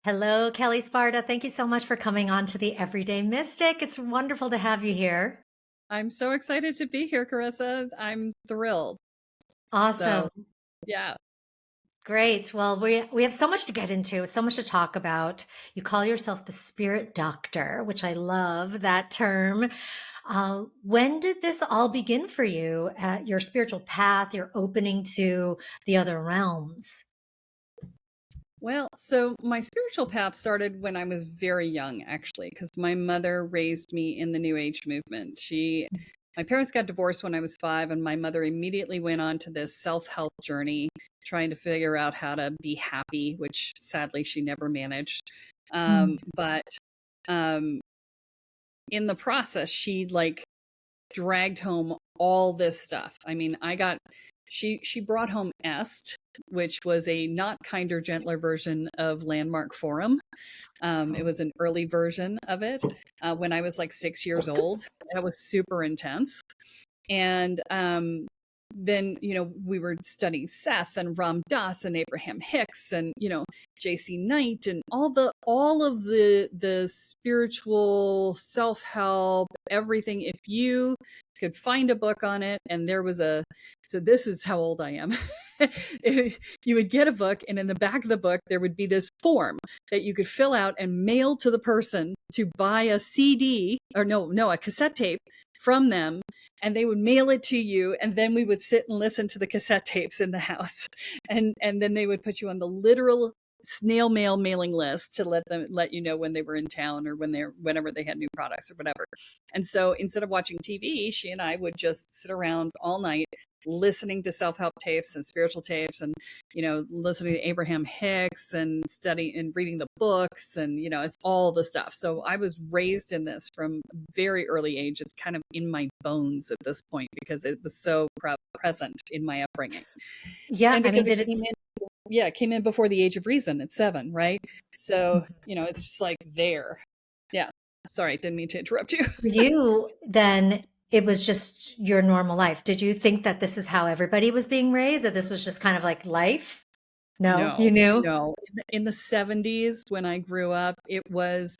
Hello, Kelle Sparta. Thank you so much for coming on to the Everyday Mystic. It's wonderful to have you here. I'm so excited to be here, Carissa. I'm thrilled. Awesome. So, yeah. Great. Well, we have so much to get into, so much to talk about. You call yourself the Spirit Doctor, which I love that term. When did this all begin for you at your spiritual path, your opening to the other realms? Well, so my spiritual path started when I was very young, actually, because my mother raised me in the New Age movement. My parents got divorced when I was 5, and my mother immediately went on to this self-help journey, trying to figure out how to be happy, which sadly she never managed. But um, in the process, she dragged home all this stuff. I mean, she brought home Est, which was a not kinder, gentler version of Landmark Forum. It was an early version of it when I was like 6 years old. That was super intense. And then we were studying Seth and Ram Dass and Abraham Hicks and J.C. Knight and all of the spiritual self-help, everything. If you could find a book on it, and there was so this is how old I am. You would get a book, and in the back of the book there would be this form that you could fill out and mail to the person to buy a CD, or no, a cassette tape from them, and they would mail it to you, and then we would sit and listen to the cassette tapes in the house, and then they would put you on the literal snail mail mailing list to let you know when they were in town, or whenever they had new products or whatever. And so instead of watching TV, she and I would just sit around all night listening to self-help tapes and spiritual tapes, and listening to Abraham Hicks and studying and reading the books, and it's all the stuff. So I was raised in this from a very early age. It's kind of in my bones at this point because it was so present in my upbringing, Yeah, and I mean, because did it? it came in before the age of reason at 7, right? So it's just like there. Yeah, sorry, didn't mean to interrupt you. For you, then it was just your normal life. Did you think that this is how everybody was being raised, that this was just kind of like life? No, No, you knew? no. In the 70s, when I grew up, it was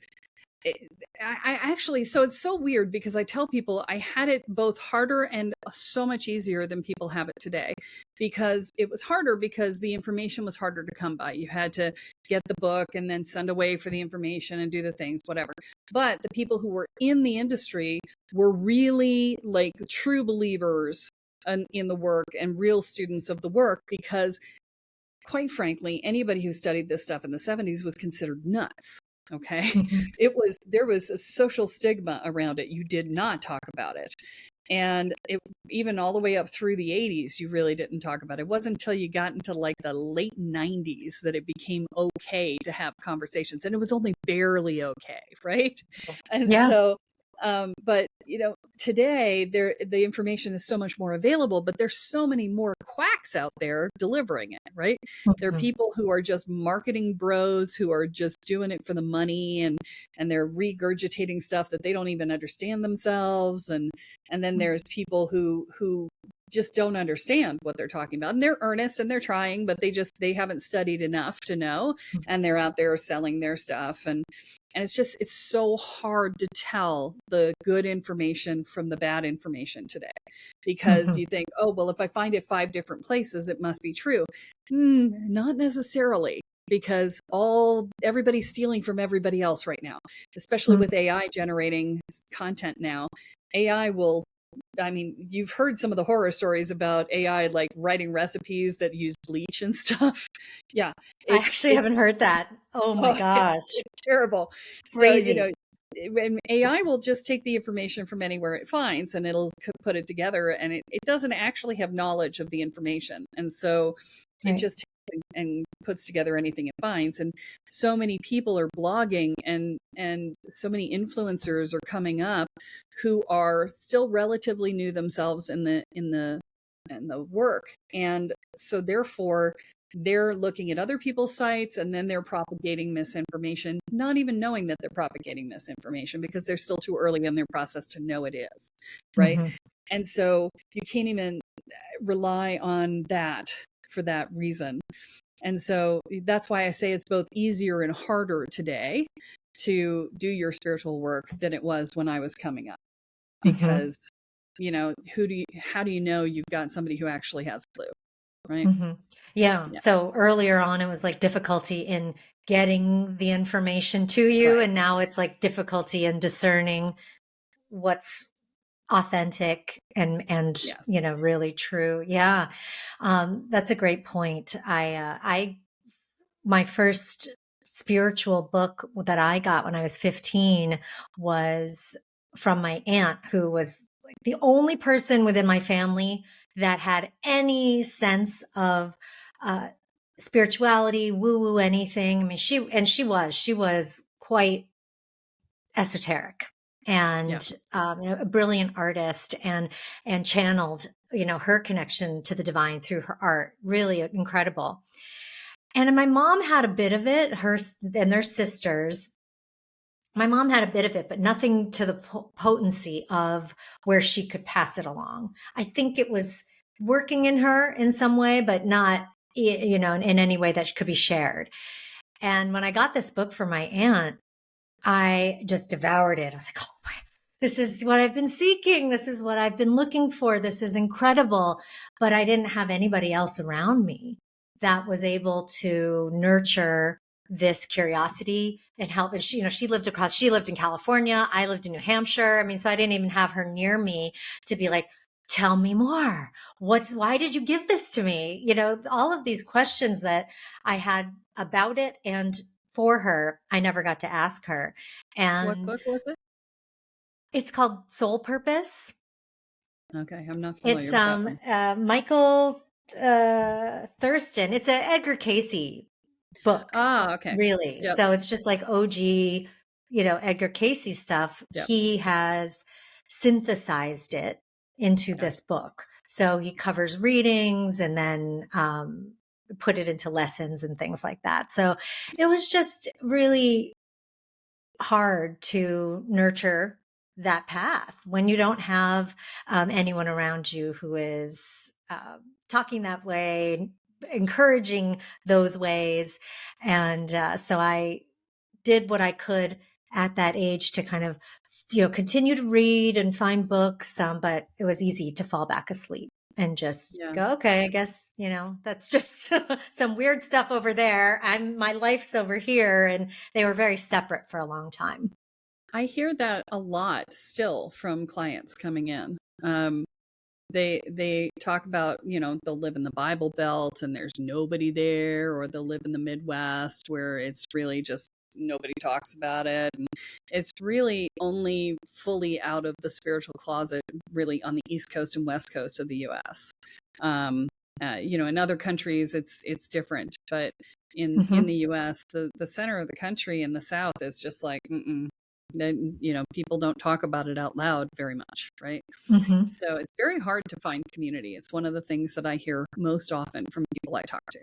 it, I actually, so it's so weird because I tell people I had it both harder and so much easier than people have it today, because it was harder because the information was harder to come by. You had to get the book and then send away for the information and do the things, whatever. But the people who were in the industry were really like true believers in the work and real students of the work, because quite frankly, anybody who studied this stuff in the 70s was considered nuts. Okay. Mhm. There was a social stigma around it. You did not talk about it. And even all the way up through the 80s, you really didn't talk about it. It wasn't until you got into like the late 90s that it became okay to have conversations. And it was only barely okay, right? And Yeah. so, but today the information is so much more available, but there's so many more quacks out there delivering it, right? There are Mhm. people who are just marketing bros who are just doing it for the money, and they're regurgitating stuff that they don't even understand themselves, and then there's people who just don't understand what they're talking about, and they're earnest and they're trying, but they haven't studied enough to know, and they're out there selling their stuff, and it's so hard to tell the good information from the bad information today, because Mhm. you think, oh, well, if I find it 5 different places, it must be true. Not necessarily, because everybody's stealing from everybody else right now, especially Mhm. with AI generating content now. AI will, I mean, you've heard some of the horror stories about AI like writing recipes that use bleach and stuff. Yeah, I it's actually it's haven't heard that. Oh my oh, gosh. it's terrible. So, Crazy. when AI will just take the information from anywhere it finds, and it'll put it together, and it doesn't actually have knowledge of the information. And so it Right. just takes and puts together anything it finds. And so many people are blogging, and so many influencers are coming up who are still relatively new themselves in the work. And so therefore they're looking at other people's sites, and then they're propagating misinformation, not even knowing that they're propagating misinformation, because they're still too early in their process to know it is, right? Mhm. And so you can't even rely on that for that reason. And so that's why I say it's both easier and harder today to do your spiritual work than it was when I was coming up. Hmm. Because, how do you know you've got somebody who actually has a clue, right? Hmm. Yeah. Yeah. So earlier on, it was like difficulty in getting the information to you. Right. And now it's like difficulty in discerning what's authentic and Yes. really true. Yeah. That's a great point. I my first spiritual book that I got when I was 15 was from my aunt, who was like the only person within my family that had any sense of uh, spirituality, woo woo, anything. I mean, she was quite esoteric Yeah. and a brilliant artist, and channeled her connection to the divine through her art. Really incredible. And my mom had a bit of it, her and their sisters. My mom had a bit of it, but nothing to the potency of where she could pass it along. I think it was working in her in some way, but not, in any way that could be shared. And when I got this book from my aunt, I just devoured it. I was like, oh my, this is what I've been seeking. This is what I've been looking for. This is incredible. But I didn't have anybody else around me that was able to nurture this curiosity and help. And she lived in California. I lived in New Hampshire. I mean, so I didn't even have her near me to be like, tell me more. Why did you give this to me? All of these questions that I had about it and for her, I never got to ask her. What And book was it? it's called Soul Purpose. Okay. I'm not familiar It's with that one. Michael Thurston. It's an Edgar Casey book, Ah, okay. really. Yep. So it's just like OG, Edgar Casey stuff. Yep. He has synthesized it into Gotcha. this book. So he covers readings and then put it into lessons and things like that. So it was just really hard to nurture that path when you don't have anyone around you who is talking that way, encouraging those ways. And so I did what I could at that age to kind of, continue to read and find books. But it was easy to fall back asleep and just Yeah. go, okay, I guess, that's just some weird stuff over there. My life's over here. And they were very separate for a long time. I hear that a lot still from clients coming in. They talk about, they'll live in the Bible Belt and there's nobody there, or they'll live in the Midwest where it's really just nobody talks about it. And it's really only fully out of the spiritual closet really on the East Coast and West Coast of the US. In other countries it's different, but in Hmm. the US, the center of the country and the South is just like, mm-mm. Then, people don't talk about it out loud very much, right? Hmm. So it's very hard to find community. It's one of the things that I hear most often from people I talk to.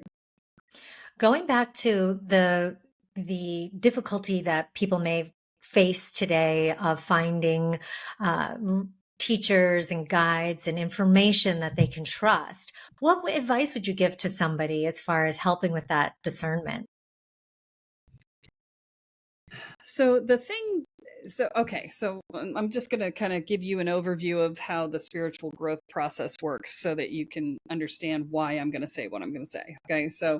Going back to the difficulty that people may face today of finding uh, teachers and guides and information that they can trust, what advice would you give to somebody as far as helping with that discernment? So the thing, okay, so I'm just going to kind of give you an overview of how the spiritual growth process works so that you can understand why I'm going to say what I'm going to say. Okay, so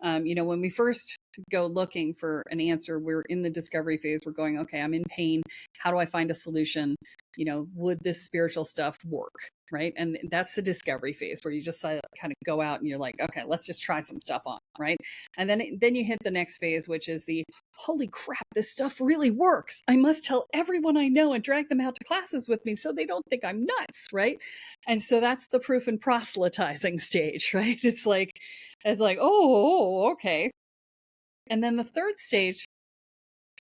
when we first go looking for an answer, we're in the discovery phase. We're going, okay, I'm in pain. How do I find a solution? Would this spiritual stuff work? Right. And that's the discovery phase where you just kind of go out and you're like, okay, let's just try some stuff on. Right. And then you hit the next phase, which is the holy crap, this stuff really works. I must tell everyone I know and drag them out to classes with me so they don't think I'm nuts. Right. And so that's the proof and proselytizing stage. Right. It's like, oh, okay. And then the third stage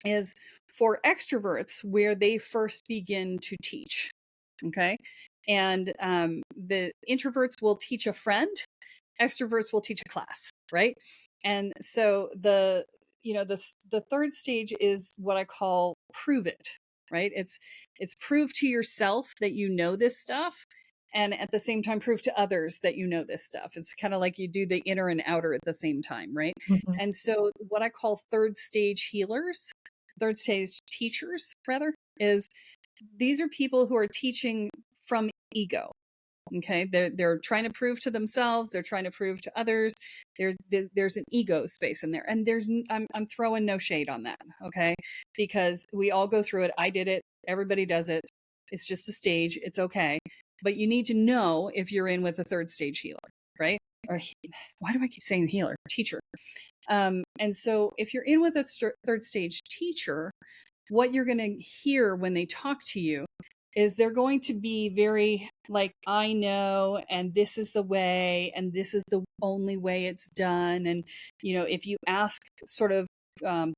is for extroverts where they first begin to teach. Okay. And the introverts will teach a friend, extroverts will teach a class, right? And so the third stage is what I call prove it, right? It's prove to yourself that you know this stuff, and at the same time prove to others that you know this stuff. It's kind of like you do the inner and outer at the same time, right? Mhm. And so what I call third stage healers, third stage teachers rather, is these are people who are teaching from ego. Okay, they're trying to prove to themselves, they're trying to prove to others. There's an ego space in there, and I'm throwing no shade on that, okay? Because we all go through it. I did it. Everybody does it. It's just a stage. It's okay, but you need to know if you're in with a third stage healer, right? Or why do I keep saying healer? Teacher. And so if you're in with a third stage teacher, what you're going to hear when they talk to you is they're going to be very like, I know, and this is the way, and this is the only way it's done. And, if you ask sort of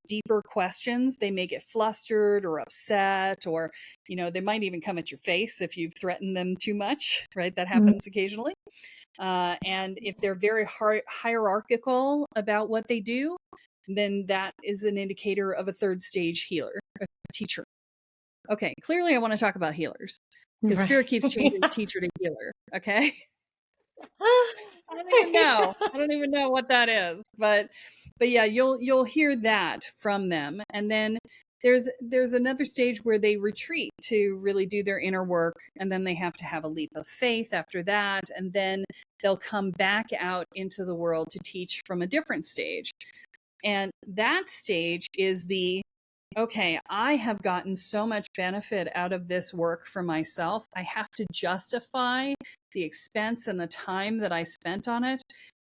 deeper questions, they may get flustered or upset, or, they might even come at your face if you've threatened them too much, right? That happens occasionally. And if they're very hierarchical about what they do, then that is an indicator of a third stage healer, a teacher. Okay, clearly I want to talk about healers because Spirit keeps changing teacher to healer. Okay, I don't even know what that is, but yeah, you'll hear that from them, and then there's another stage where they retreat to really do their inner work, and then they have to have a leap of faith after that, and then they'll come back out into the world to teach from a different stage, and that stage is okay, I have gotten so much benefit out of this work for myself. I have to justify the expense and the time that I spent on it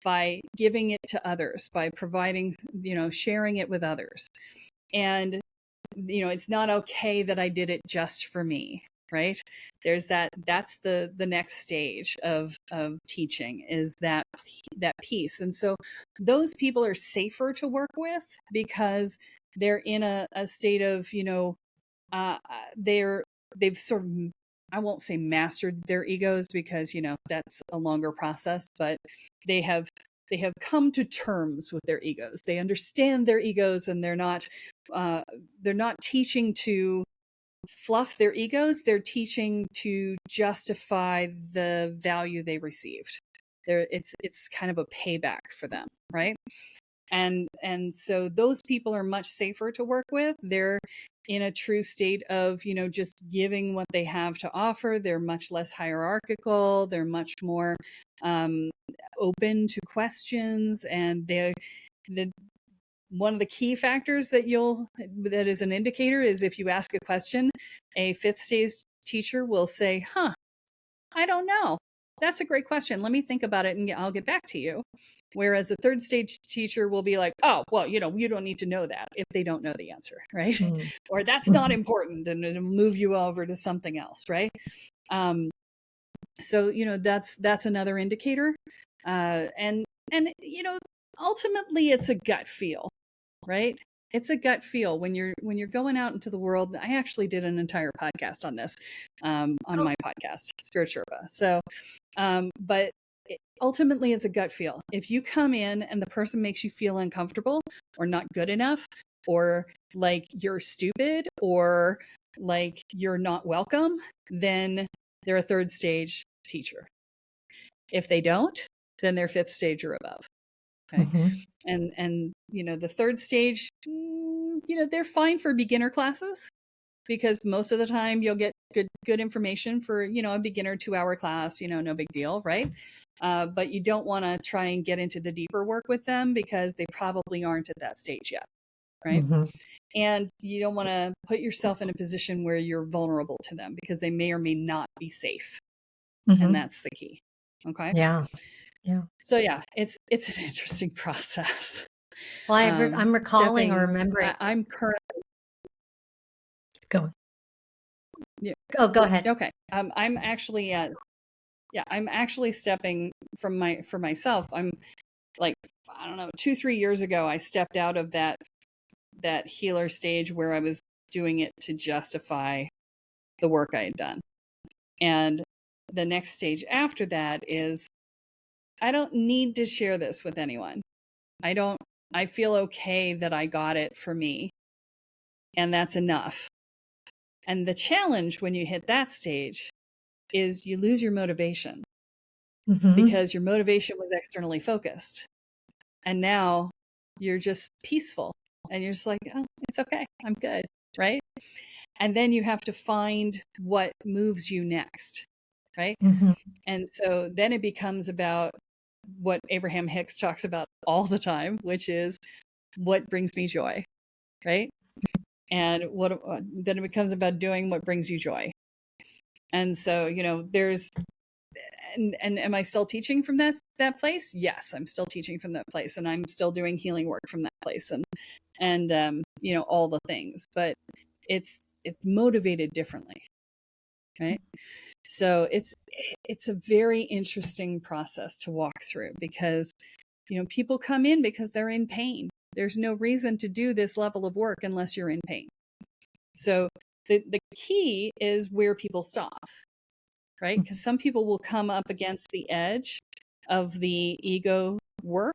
by giving it to others, by providing, sharing it with others. And, it's not okay that I did it just for me, right? There's that's the next stage of teaching, is that piece. And so those people are safer to work with because they're in a state of, they've sort of, I won't say mastered their egos because, that's a longer process, but they have come to terms with their egos. They understand their egos, and they're not teaching to fluff their egos. They're teaching to justify the value they received. It's kind of a payback for them, right? And so those people are much safer to work with. They're in a true state of, just giving what they have to offer. They're much less hierarchical. They're much more open to questions, and one of the key factors that is an indicator is if you ask a question, a fifth stage teacher will say, I don't know. That's a great question. Let me think about it and I'll get back to you. Whereas a third stage teacher will be like, oh, well, you don't need to know that if they don't know the answer, right? Or that's not important, and it'll move you over to something else, right? So, that's another indicator. And ultimately it's a gut feel, right? It's a gut feel when you're going out into the world. I actually did an entire podcast on this, on my podcast, Spirit Sherpa. So, but ultimately it's a gut feel. If you come in and the person makes you feel uncomfortable or not good enough, or like you're stupid, or like you're not welcome, then they're a third stage teacher. If they don't, then they're fifth stage or above. Okay. And the third stage, they're fine for beginner classes, because most of the time you'll get good information for, a beginner 2-hour class, no big deal, right? But you don't want to try and get into the deeper work with them because they probably aren't at that stage yet, right? And you don't want to put yourself in a position where you're vulnerable to them because they may or may not be safe. And that's the key. Okay. Yeah. So yeah, it's an interesting process. Well, I'm recalling or remembering. I'm currently. Go on. Yeah. Oh, go ahead. Okay. I'm actually I'm actually stepping for myself. I'm like, I don't know, 2-3 years ago, I stepped out of that healer stage where I was doing it to justify the work I had done. And the next stage after that is, I don't need to share this with anyone. I feel okay that I got it for me, and that's enough. And the challenge when you hit that stage is you lose your motivation Mm-hmm. because your motivation was externally focused. And now you're just peaceful and you're just like, oh, it's okay. I'm good. Right. And then you have to find what moves you next. Right. Mm-hmm. And so then it becomes about what Abraham Hicks talks about all the time, which is what brings me joy. Right. And what then it becomes about doing what brings you joy. And so, there's and am I still teaching from that place? Yes, I'm still teaching from that place, and I'm still doing healing work from that place, and all the things. But it's motivated differently, right? So it's a very interesting process to walk through because people come in because they're in pain. There's no reason to do this level of work unless you're in pain. So the key is where people stop, right? Because some people will come up against the edge of the ego work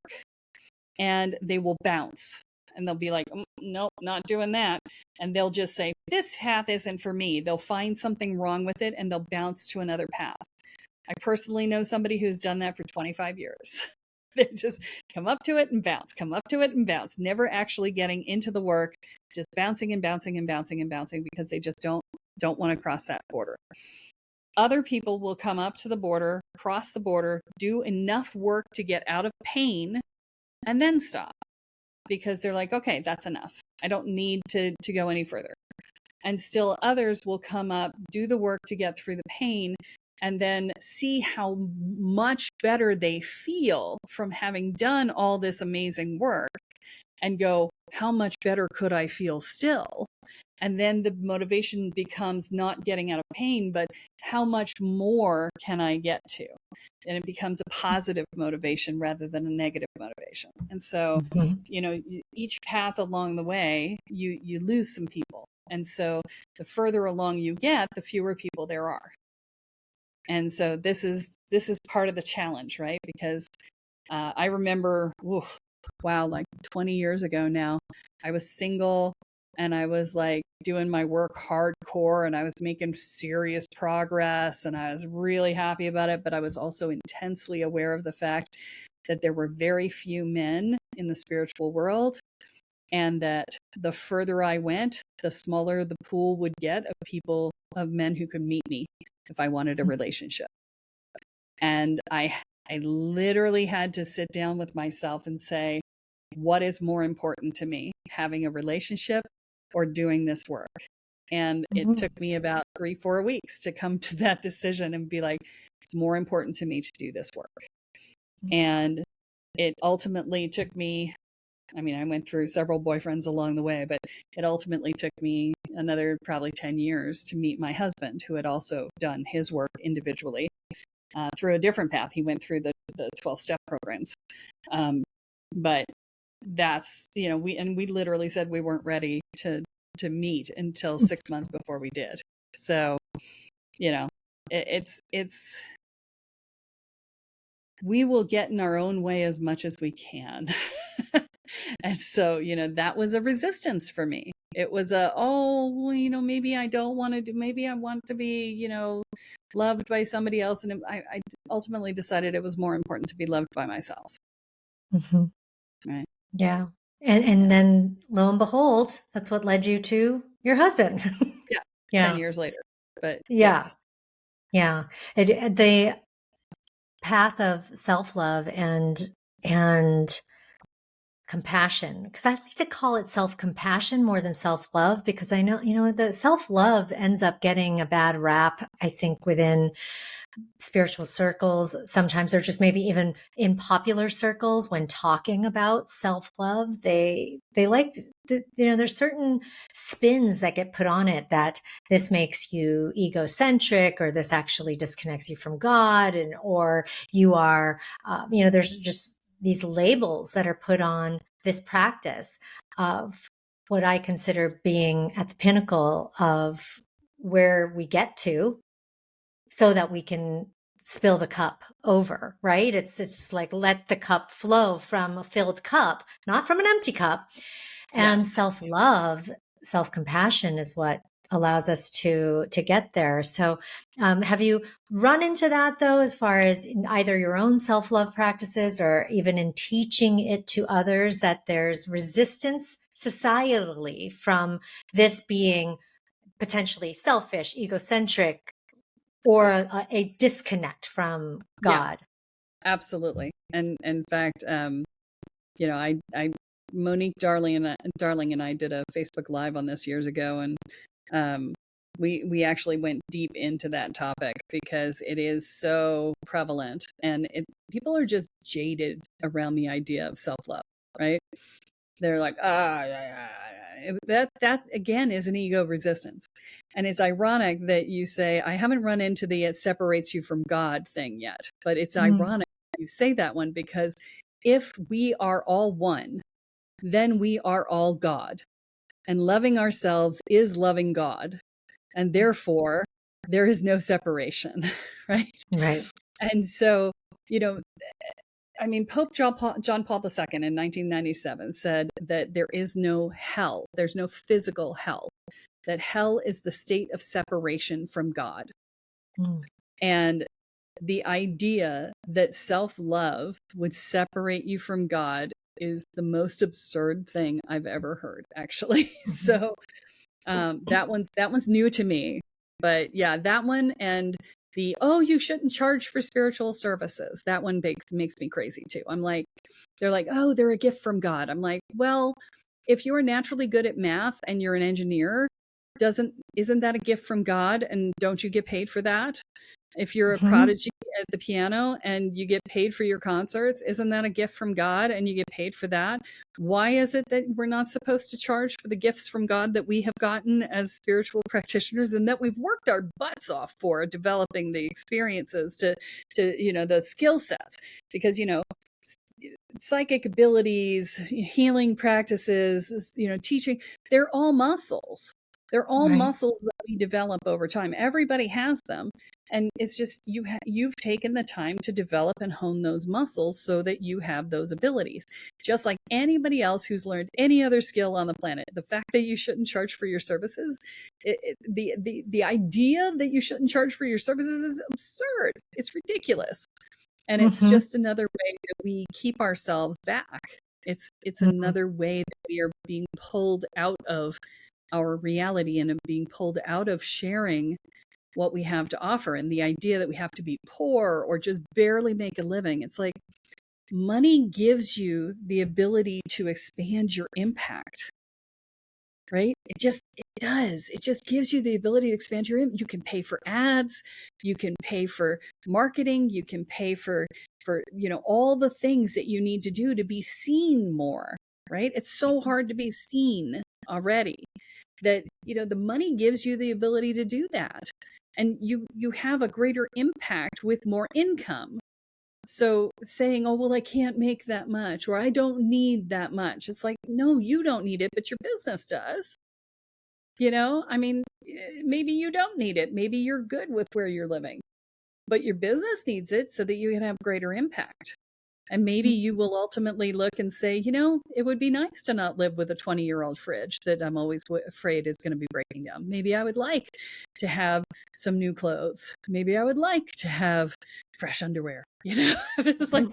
and they will bounce and they'll be like, nope, not doing that. And they'll just say, this path isn't for me. They'll find something wrong with it and they'll bounce to another path. I personally know somebody who's done that for 25 years. They just come up to it and bounce, come up to it and bounce, never actually getting into the work, just bouncing and bouncing and bouncing and bouncing because they just don't want to cross that border. Other people will come up to the border, cross the border, do enough work to get out of pain, and then stop because they're like, okay, that's enough. I don't need to go any further. And still others will come up, do the work to get through the pain, and then see how much better they feel from having done all this amazing work and go, how much better could I feel still? And then the motivation becomes not getting out of pain, but how much more can I get to? And it becomes a positive motivation rather than a negative motivation. And so, each path along the way, you lose some people. And so the further along you get, the fewer people there are. And so this is part of the challenge, right? Because I remember, like 20 years ago now, I was single and I was like doing my work hardcore and I was making serious progress and I was really happy about it. But I was also intensely aware of the fact that there were very few men in the spiritual world and that the further I went, the smaller the pool would get of men who could meet me if I wanted a relationship. And I literally had to sit down with myself and say, what is more important to me, having a relationship or doing this work? And it took me about 3-4 weeks to come to that decision and be like, it's more important to me to do this work. And it ultimately took me, I went through several boyfriends along the way, but it ultimately took me another probably 10 years to meet my husband, who had also done his work individually through a different path. He went through the 12-step programs. But that's, we literally said we weren't ready to meet until 6 months before we did. So, it's we will get in our own way as much as we can. And so, that was a resistance for me. It was maybe I don't want to do, maybe I want to be, loved by somebody else. And I ultimately decided it was more important to be loved by myself. Mm-hmm. Right. Yeah. And then lo and behold, that's what led you to your husband. Yeah. 10 years later. But yeah. The path of self-love and compassion, because I like to call it self-compassion more than self-love, because I know, the self-love ends up getting a bad rap, I think, within spiritual circles. Sometimes they're just maybe even in popular circles when talking about self-love, they like there's certain spins that get put on it, that this makes you egocentric, or this actually disconnects you from God, or you are there's just these labels that are put on this practice of what I consider being at the pinnacle of where we get to, so that we can spill the cup over, right? It's just like, let the cup flow from a filled cup, not from an empty cup. And self-love, self-compassion is what allows us to get there. So, have you run into that though, as far as in either your own self-love practices or even in teaching it to others, that there's resistance societally from this being potentially selfish, egocentric, or a disconnect from Yeah, God? absolutely. And in fact, you know, Monique Darling and I did a Facebook Live on this years ago, and um, we actually went deep into that topic because it is so prevalent, and people are just jaded around the idea of self love, right? They're like, that again is an ego resistance, and it's ironic that you say I haven't run into the "it separates you from God" thing yet, but it's Mm, ironic you say that one because if we are all one, then we are all God. And loving ourselves is loving God. And therefore, there is no separation, right? right. And so, you know, I mean, Pope John Paul II in 1997 said that there is no hell, there's no physical hell, that hell is the state of separation from God. Mm, And the idea that self love would separate you from God is the most absurd thing I've ever heard, actually. mhm. So that one's new to me, but yeah, that one and the you shouldn't charge for spiritual services. That one makes me crazy too. I'm like, they're like, oh, they're a gift from God. I'm like, well, if you're naturally good at math and you're an engineer, isn't that a gift from God? And don't you get paid for that? If you're a Mhm. prodigy at the piano and you get paid for your concerts, isn't that a gift from God and you get paid for that? Why is it that we're not supposed to charge for the gifts from God that we have gotten as spiritual practitioners and that we've worked our butts off for developing the experiences to the skill sets? Because, psychic abilities, healing practices, teaching, they're all muscles. They're all Right. muscles that we develop over time. Everybody has them. And it's just you've taken the time to develop and hone those muscles so that you have those abilities. Just like anybody else who's learned any other skill on the planet. The fact that you shouldn't charge for your services, the idea that you shouldn't charge for your services is absurd. It's ridiculous. And it's Mhm. just another way that we keep ourselves back. It's Mhm. another way that we are being pulled out of our reality and of being pulled out of sharing what we have to offer. And the idea that we have to be poor or just barely make a living, it's like money gives you the ability to expand your impact, right? It does. It just gives you the ability to expand your you can pay for ads, you can pay for marketing, you can pay for all the things that you need to do to be seen more, right? It's so hard to be seen already that the money gives you the ability to do that. And you have a greater impact with more income. So saying, oh, well, I can't make that much or I don't need that much. It's like, no, you don't need it, but your business does. I mean, maybe you don't need it. Maybe you're good with where you're living, but your business needs it so that you can have greater impact. And maybe you will ultimately look and say, it would be nice to not live with a 20-year-old fridge that I'm always afraid is going to be breaking down. Maybe I would like to have some new clothes. Maybe I would like to have fresh underwear. It's like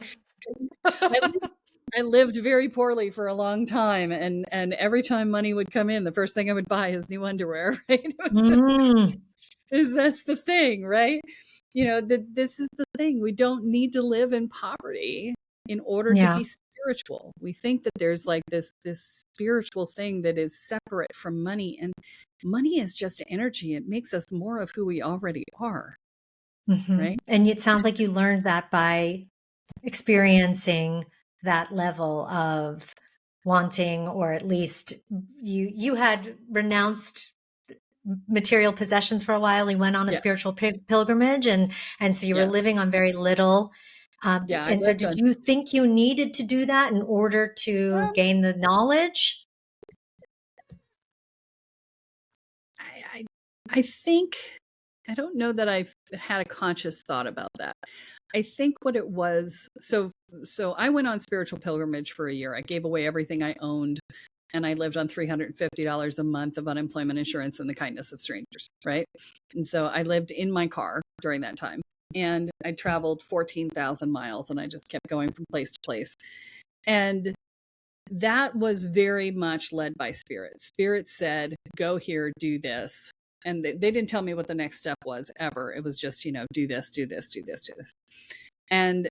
I I lived very poorly for a long time, and every time money would come in, the first thing I would buy is new underwear, right? It was just Mm. that's the thing, right? This is the thing. We don't need to live in poverty in order to Yeah. be spiritual. We think that there's like this spiritual thing that is separate from money, and money is just energy. It makes us more of who we already are, Mhm. right? And it sounds like you learned that by experiencing that level of wanting, or at least you had renounced material possessions for a while. You went on a Yes. spiritual pilgrimage, and so you were Yeah. living on very little. Yeah. I And so, lived did on. you think you needed to do that in order to Um, gain the knowledge? I, I I think I don't know that I've had a conscious thought about that. I think what it was, so I went on spiritual pilgrimage for a year. I gave away everything I owned. and I lived on $350 a month of unemployment insurance and the kindness of strangers, right? And so I lived in my car during that time, and I traveled 14,000 miles, and I just kept going from place to place. And that was very much led by Spirit. Spirit said, go here, do this. And they didn't tell me what the next step was ever. It was just, do this, do this, do this, do this. And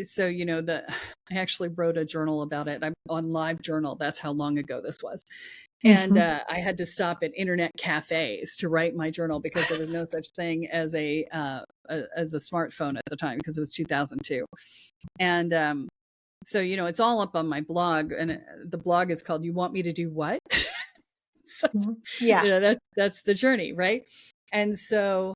so, I actually wrote a journal about it. I'm on Live Journal. That's how long ago this was. And I had to stop at internet cafes to write my journal because there was no such thing as a smartphone at the time, because it was 2002. And so, it's all up on my blog, and the blog is called "You Want Me to Do What?" So, Yeah. that's the journey, right? And so,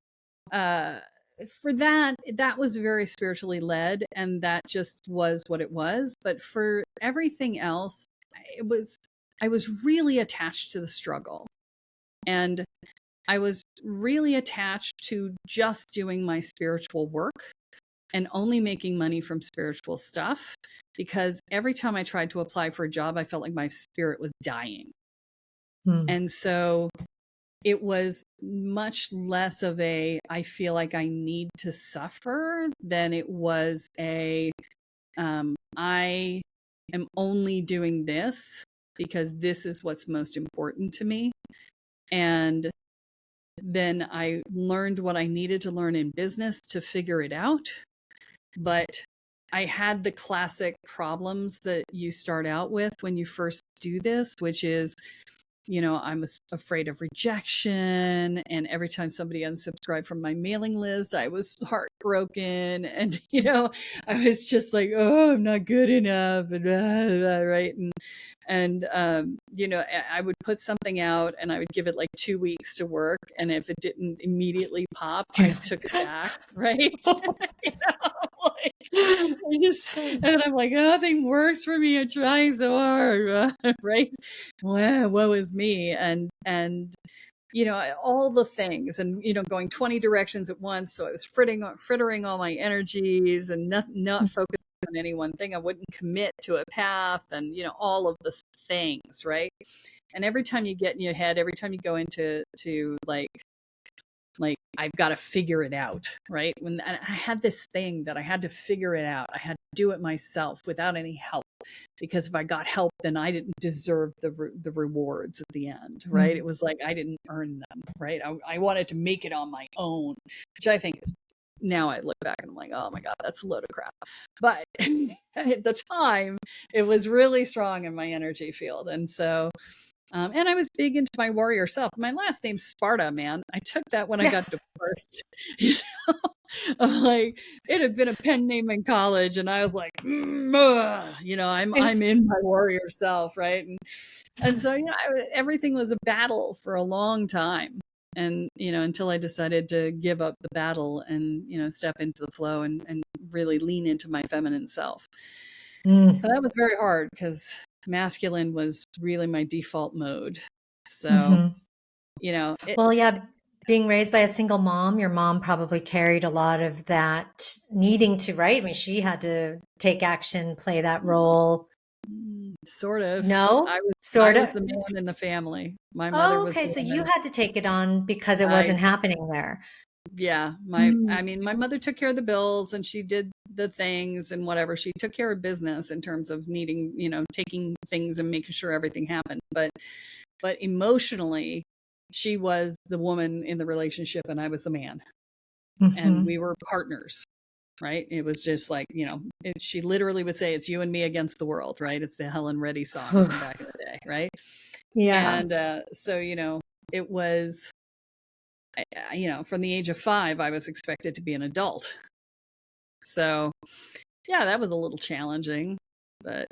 for that was very spiritually led, and that just was what it was. But for everything else, I was really attached to the struggle, and I was really attached to just doing my spiritual work and only making money from spiritual stuff, because every time I tried to apply for a job, I felt like my spirit was dying. And so it was much less of a, I feel like I need to suffer, than it was I am only doing this because this is what's most important to me. And then I learned what I needed to learn in business to figure it out. But I had the classic problems that you start out with when you first do this, which is, I'm afraid of rejection. And every time somebody unsubscribed from my mailing list, I was heartbroken. And, I was just like, oh, I'm not good enough. And blah, blah, blah, right. And I would put something out and I would give it like 2 weeks to work. And if it didn't immediately pop, I took it back. Right. And then I'm like, nothing works for me. I'm trying so hard. Right. Well, woe is me. And all the things, and, going 20 directions at once. So I was frittering all my energies and not focusing on any one thing. I wouldn't commit to a path, and, all of the things. Right. And every time you get in your head, every time you go into like I've got to figure it out, right? And I had this thing that I had to figure it out. I had to do it myself without any help, because if I got help, then I didn't deserve the rewards at the end, right? It was like I didn't earn them, right? I wanted to make it on my own, which I think is, now I look back and I'm like, oh my God, that's a load of crap. But at the time, it was really strong in my energy field. And so, and I was big into my warrior self. My last name's Sparta, man. I took that when I got divorced. I'm like, it had been a pen name in college, and I was like, I'm in my warrior self, right? And so, everything was a battle for a long time, and until I decided to give up the battle and step into the flow and really lean into my feminine self. And that was very hard, because masculine was really my default mode. So, well, yeah, being raised by a single mom, your mom probably carried a lot of that needing to, right? I mean, she had to take action, play that role. Sort of. No, I sort was of. the man in the family. My mother was Okay, the so woman. you had to take it on because it wasn't happening there. Yeah, my mother took care of the bills, and she did the things and whatever. She took care of business in terms of needing, taking things and making sure everything happened. But emotionally, she was the woman in the relationship, and I was the man, and we were partners. Right. It was just like, she literally would say, it's you and me against the world. Right. It's the Helen Reddy song from back in the day. Right. Yeah. And so, it was, from the age of 5, I was expected to be an adult. So, yeah, that was a little challenging, but,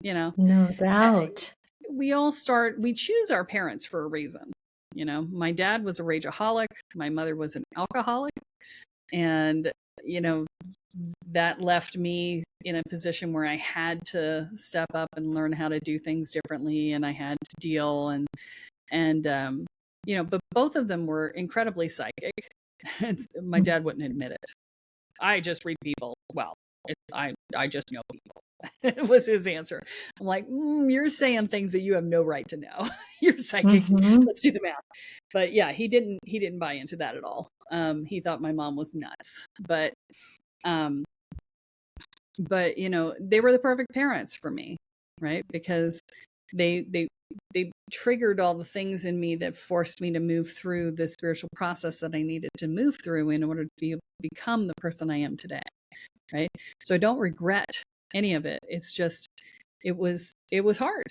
no doubt. We choose our parents for a reason. My dad was a rageaholic. My mother was an alcoholic. And, that left me in a position where I had to step up and learn how to do things differently. And I had to deal but both of them were incredibly psychic. My dad wouldn't admit it. I just read people. Well, I just know people, was his answer. I'm like, you're saying things that you have no right to know. You're psychic. Mm-hmm. Let's do the math. But yeah, he didn't buy into that at all. He thought my mom was nuts. Um, but you know, they were the perfect parents for me, right? Because they they triggered all the things in me that forced me to move through the spiritual process that I needed to move through in order to become the person I am today, right? So I don't regret any of it. It's just it was hard,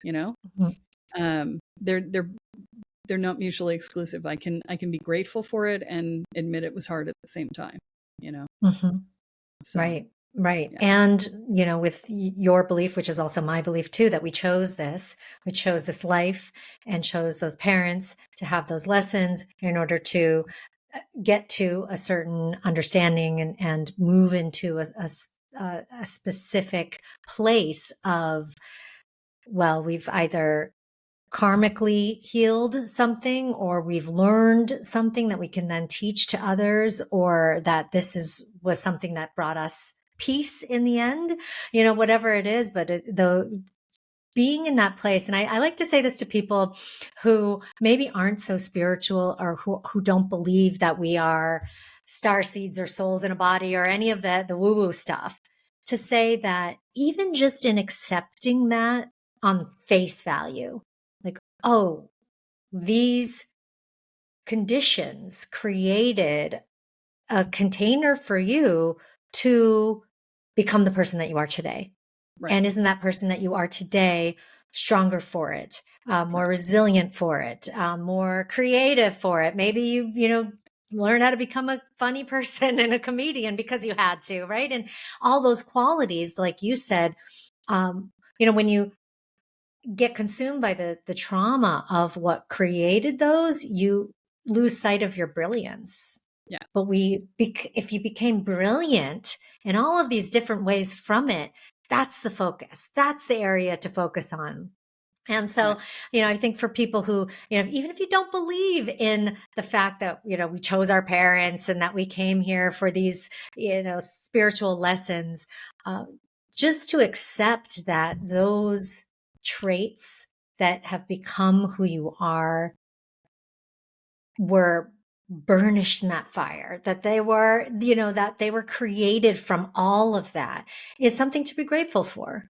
you know. Mm-hmm. They're not mutually exclusive. I can be grateful for it and admit it was hard at the same time, you know. Mm-hmm. So Right. Right. yeah, And, you know, with your belief, which is also my belief too, that we chose this life and chose those parents to have those lessons in order to get to a certain understanding and move into a specific place of, well, we've either karmically healed something or we've learned something that we can then teach to others, or that was something that brought us peace in the end, you know, whatever it is. But the being in that place, and I like to say this to people who maybe aren't so spiritual, or who don't believe that we are star seeds or souls in a body or any of the woo woo stuff, to say that even just in accepting that on face value, like, oh, these conditions created a container for you to become the person that you are today. right, And isn't that person that you are today stronger for it, more right, resilient for it, more creative for it? Maybe you know, learn how to become a funny person and a comedian because you had to, right? And all those qualities, like you said, you know, when you get consumed by the trauma of what created those, you lose sight of your brilliance. yeah, But if you became brilliant in all of these different ways from it, that's the focus. That's the area to focus on. And right, so, you know, I think for people who, you know, even if you don't believe in the fact that, you know, we chose our parents and that we came here for these, you know, spiritual lessons, uh, just to accept that those traits that have become who you are were burnished in that fire, that they were, you know, that they were created from all of that, is something to be grateful for.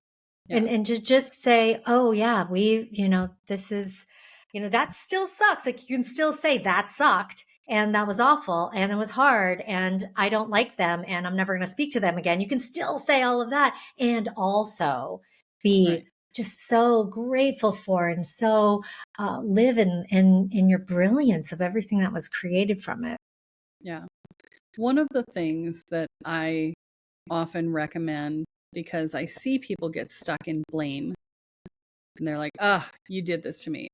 yeah, And to just say, oh yeah, you know, this is, you know, that still sucks. Like, you can still say that sucked and that was awful and it was hard and I don't like them and I'm never going to speak to them again. You can still say all of that and also right, be just so grateful for and so live in your brilliance of everything that was created from it. yeah. One of the things that I often recommend, because I see people get stuck in blame and they're like, you did this to me.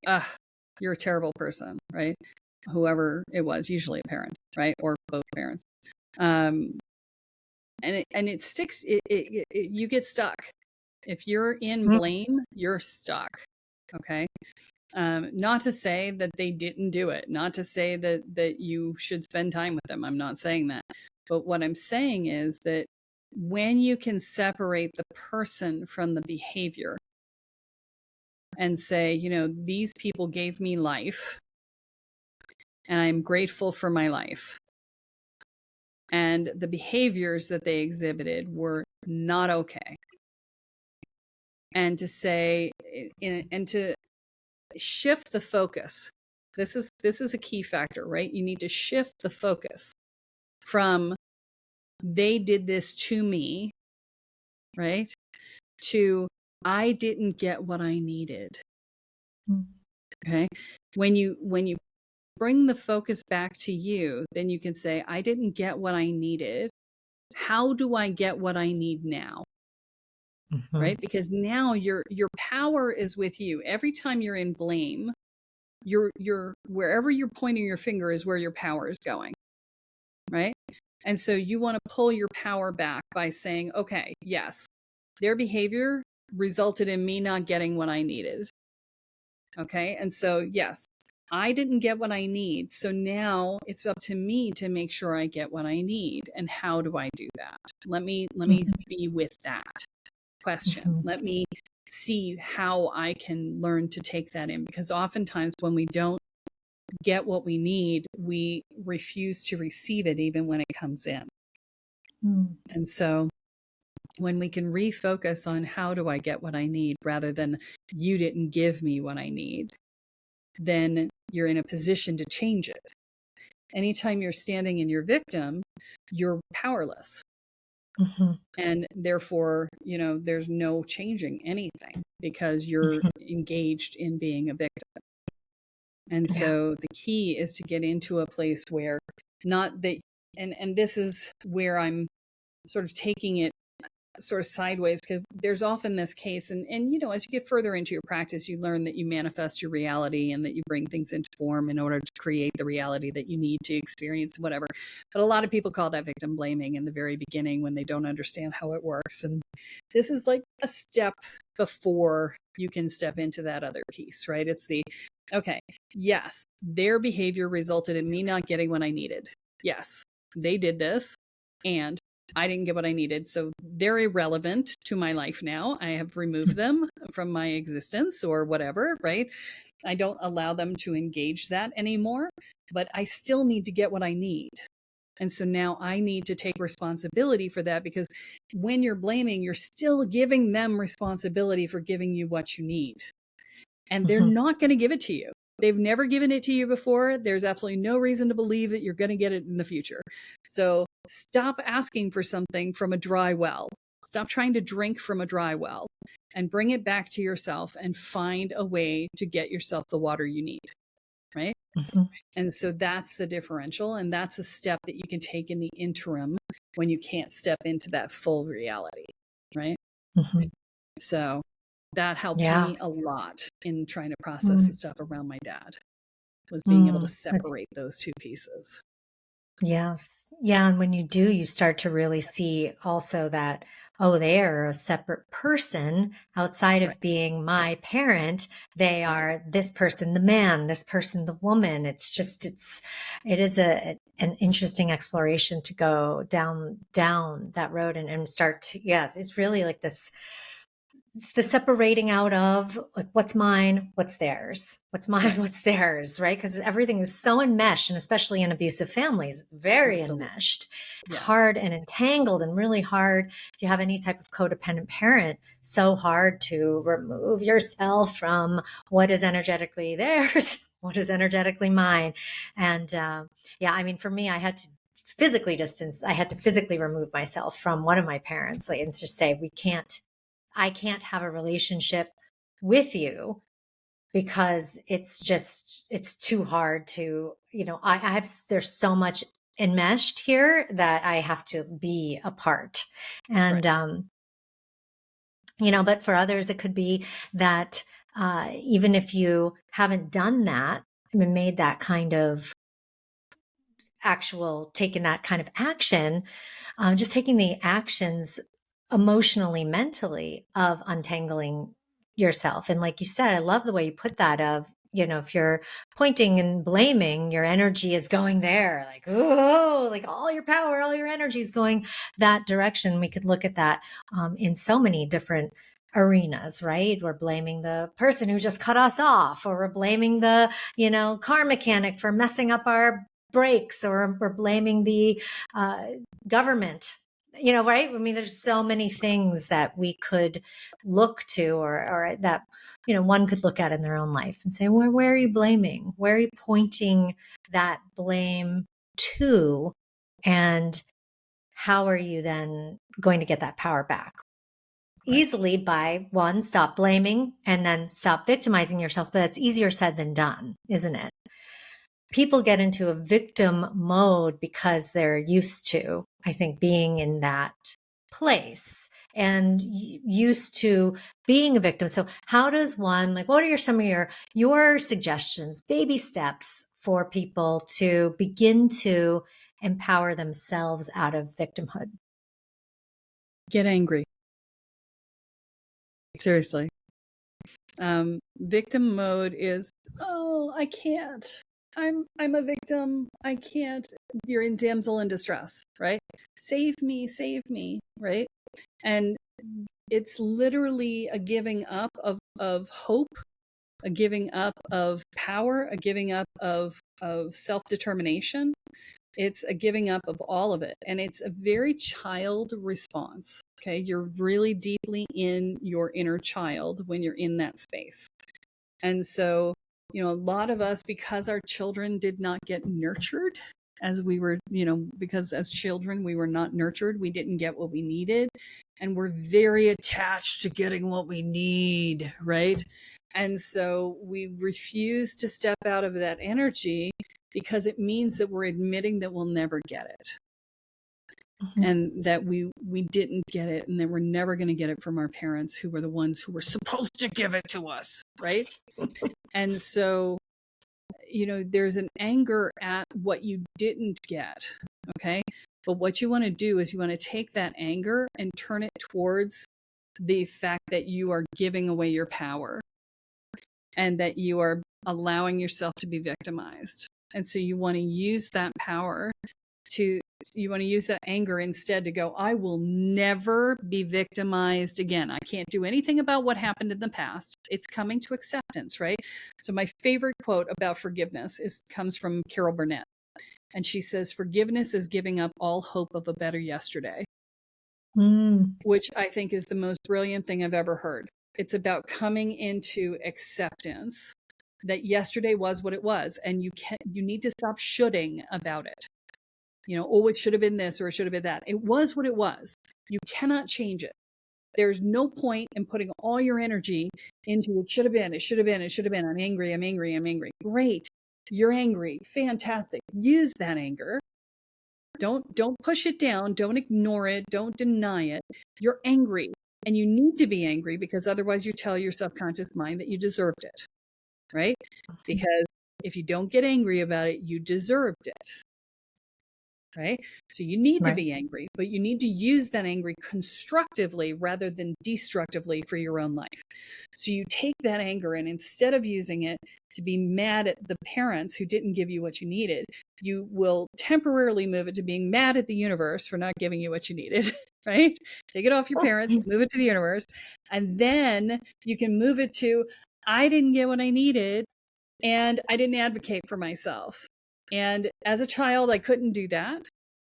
You're a terrible person, right? Whoever it was, usually a parent, right? Or both parents. Um, and it sticks, you get stuck. If you're in Mm. blame, you're stuck. Okay. Not to say that they didn't do it, not to say that you should spend time with them. I'm not saying that. But what I'm saying is that when you can separate the person from the behavior and say, you know, these people gave me life and I'm grateful for my life. And the behaviors that they exhibited were not okay. And to say, and to shift the focus. This is a key factor, right? You need to shift the focus from they did this to me, right? To I didn't get what I needed. Mm. Okay? When you bring the focus back to you, then you can say I didn't get what I needed. How do I get what I need now? Mhm. Right? Because now your power is with you. Every time you're in blame, you're wherever you're pointing your finger is where your power is going, right? And so you want to pull your power back by saying, okay, yes, their behavior resulted in me not getting what I needed. Okay. And so, yes, I didn't get what I need. So now it's up to me to make sure I get what I need. And how do I do that? Let me Mhm. be with that. question. Let me see how I can learn to take that in, because oftentimes when we don't get what we need, we refuse to receive it even when it comes in. And so when we can refocus on how do I get what I need rather than you didn't give me what I need, then you're in a position to change it. Anytime you're standing in your victim, you're powerless. And therefore, there's no changing anything because you're engaged in being a victim. And so the key is to get into a place where not that, and this is where I'm sort of taking it sort of sideways, because there's often this case, and as you get further into your practice, you learn that you manifest your reality and that you bring things into form in order to create the reality that you need to experience, whatever. But a lot of people call that victim blaming in the very beginning when they don't understand how it works. And this is like a step before you can step into that other piece, right? It's okay, yes, their behavior resulted in me not getting what I needed. Yes, they did this, and I didn't get what I needed. So they're irrelevant to my life now. I have removed them from my existence or whatever, right? I don't allow them to engage that anymore, but I still need to get what I need. And so now I need to take responsibility for that, because when you're blaming, you're still giving them responsibility for giving you what you need. And they're not going to give it to you. They've never given it to you before. There's absolutely no reason to believe that you're going to get it in the future. So stop asking for something from a dry well. Stop trying to drink from a dry well and bring it back to yourself and find a way to get yourself the water you need, right? And so that's the differential. And that's a step that you can take in the interim when you can't step into that full reality, right? So that helped me a lot in trying to process the stuff around my dad, was being able to separate those two pieces. Yes. Yeah. And when you do, you start to really see also that, oh, they are a separate person outside of being my parent. They are this person, the man, this person, the woman. It is an interesting exploration to go down that road and start to, it's really like this. It's the separating out of like what's mine, what's theirs, what's mine, what's theirs, right? Because everything is so enmeshed, and especially in abusive families, it's very enmeshed, hard and entangled, and really hard if you have any type of codependent parent, so hard to remove yourself from what is energetically theirs, what is energetically mine. And I mean, for me, I had to physically remove myself from one of my parents, like, and just say, I can't have a relationship with you because it's too hard to, there's so much enmeshed here that I have to be apart. And, but for others, it could be that, even if you haven't done that, I mean, made that kind of taken that kind of action, just taking the actions emotionally, mentally of untangling yourself. And like you said, I love the way you put that of, if you're pointing and blaming, your energy is going there, like, oh, like all your power, all your energy is going that direction. We could look at that in so many different arenas, right? We're blaming the person who just cut us off, or we're blaming the, car mechanic for messing up our brakes, or we're blaming the government, right? I mean, there's so many things that we could look to, or that, one could look at in their own life and say, well, where are you blaming? Where are you pointing that blame to? And how are you then going to get that power back? Easily by, one, stop blaming, and then stop victimizing yourself. But that's easier said than done, isn't it? People get into a victim mode because they're used to, I think, being in that place and used to being a victim. So how does one, like, what are some of your suggestions, baby steps for people to begin to empower themselves out of victimhood? Get angry. Seriously. Victim mode is, oh, I can't. I'm a victim. I can't. You're in damsel in distress, right? Save me, right? And it's literally a giving up of hope, a giving up of power, a giving up of self-determination. It's a giving up of all of it. And it's a very child response. Okay. You're really deeply in your inner child when you're in that space. And so, a lot of us, because our children did not get nurtured as we were, because as children, we were not nurtured, we didn't get what we needed. And we're very attached to getting what we need, right? And so we refuse to step out of that energy because it means that we're admitting that we'll never get it. Mhm. And that we didn't get it, and that we're never going to get it from our parents, who were the ones who were supposed to give it to us, right? And so, there's an anger at what you didn't get, okay? But what you want to do is you want to take that anger and turn it towards the fact that you are giving away your power and that you are allowing yourself to be victimized. And so you want to use that power you want to use that anger instead to go, I will never be victimized again. I can't do anything about what happened in the past. It's coming to acceptance, right? So my favorite quote about forgiveness comes from Carol Burnett. And she says, forgiveness is giving up all hope of a better yesterday, which I think is the most brilliant thing I've ever heard. It's about coming into acceptance that yesterday was what it was. And you need to stop shoulding about it. It should have been this or it should have been that. It was what it was. You cannot change it. There's no point in putting all your energy into it should have been, it should have been, it should have been. I'm angry, I'm angry, I'm angry. Great. You're angry. Fantastic. Use that anger. Don't push it down. Don't ignore it. Don't deny it. You're angry. And you need to be angry because otherwise you tell your subconscious mind that you deserved it. Right? Because if you don't get angry about it, you deserved it. Right? So you need to be angry, but you need to use that anger constructively rather than destructively for your own life. So you take that anger, and instead of using it to be mad at the parents who didn't give you what you needed, you will temporarily move it to being mad at the universe for not giving you what you needed, right? Take it off your parents, move it to the universe, and then you can move it to, I didn't get what I needed, and I didn't advocate for myself. And as a child, I couldn't do that,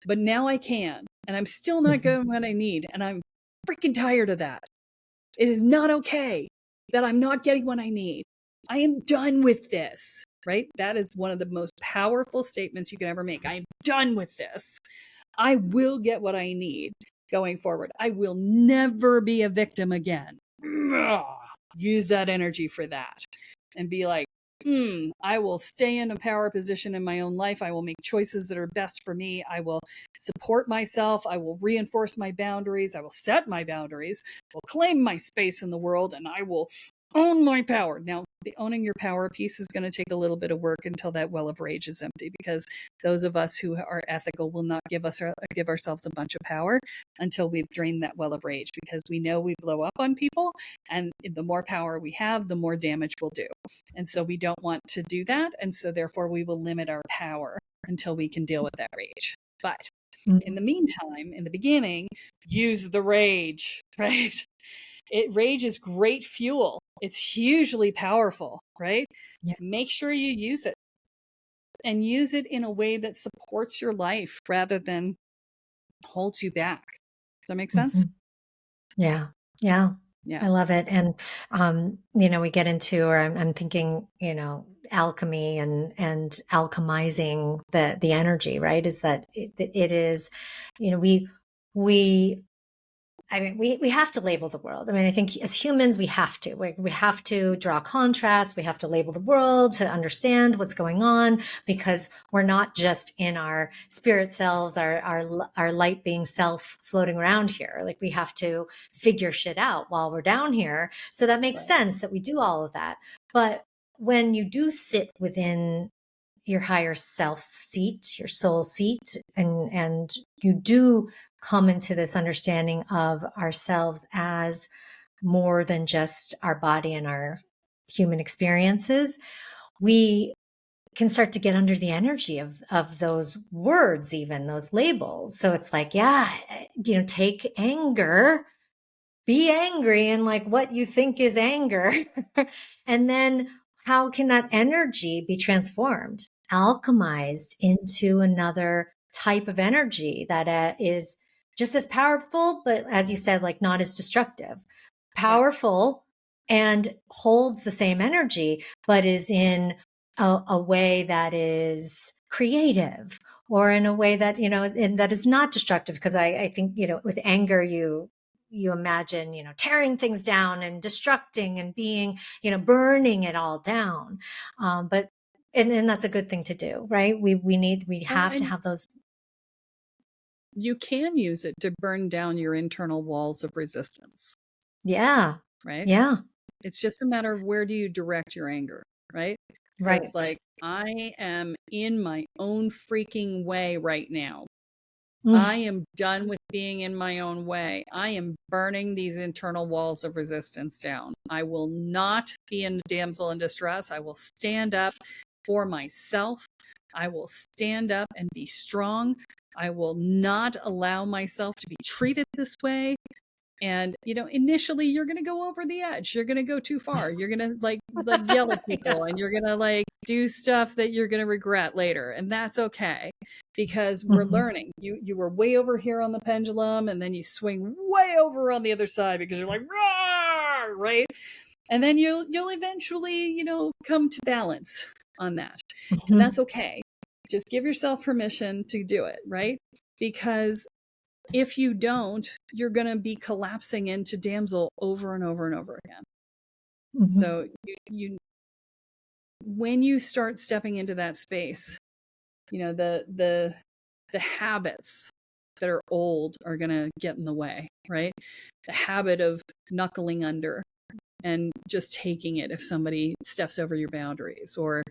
but now I can. And I'm still not getting what I need. And I'm freaking tired of that. It is not okay that I'm not getting what I need. I am done with this, right? That is one of the most powerful statements you can ever make. I am done with this. I will get what I need going forward. I will never be a victim again. Use that energy for that and be like, I will stay in a power position in my own life. I will make choices that are best for me. I will support myself. I will reinforce my boundaries. I will set my boundaries. I will claim my space in the world, and I will own my power. Now, the owning your power piece is going to take a little bit of work until that well of rage is empty, because those of us who are ethical will not give ourselves a bunch of power until we've drained that well of rage, because we know we blow up on people, and the more power we have, the more damage we'll do. And so we don't want to do that. And so therefore we will limit our power until we can deal with that rage. But in the meantime, in the beginning, use the rage, right? Rage is great fuel. It's hugely powerful, right? Yeah. Make sure you use it, and use it in a way that supports your life rather than holds you back. Does that make sense? Yeah. I love it. And, we get into, or I'm thinking, alchemy and alchemizing the energy, right? Is that it is, we have to label the world. I think as humans, we have to. We have to draw contrast. We have to label the world to understand what's going on, because we're not just in our spirit selves, our light being self floating around here. Like, we have to figure shit out while we're down here. So that makes sense that we do all of that. But when you do sit within your higher self seat, your soul seat, and you do come into this understanding of ourselves as more than just our body and our human experiences, we can start to get under the energy of those words, even those labels. So it's like, take anger be angry and like what you think is anger. And then how can that energy be transformed, alchemized into another type of energy that is just as powerful, but as you said, like not as destructive, Right. powerful and holds the same energy, but is in a way that is creative or in a way that, and that is not destructive. Because I think, with anger, you imagine, tearing things down and destructing and being, burning it all down. But, and that's a good thing to do, right? We Well, have to and have those. you can use it to burn down your internal walls of resistance, Yeah. right? Yeah. It's just a matter of where do you direct your anger, right? So it's Right. like, I am in my own freaking way right now. Mm. I am done with being in my own way. I am burning these internal walls of resistance down. I will not be a damsel in distress. I will stand up for myself. I will stand up and be strong. I will not allow myself to be treated this way. And initially you're going to go over the edge. You're going to go too far. You're going to like yell at Yeah. people, and you're going to like do stuff that you're going to regret later, and that's okay, because we're Hmm. learning. You were way over here on the pendulum, and then you swing way over on the other side because you're like, "Rawr!" Right? And then you'll eventually, come to balance on that. And Hmm. that's okay. Just give yourself permission to do it, right? Because if you don't, you're going to be collapsing into damsel over and over and over again. Hmm. So when you start stepping into that space, the habits that are old are going to get in the way, right? The habit of knuckling under and just taking it if somebody steps over your boundaries, or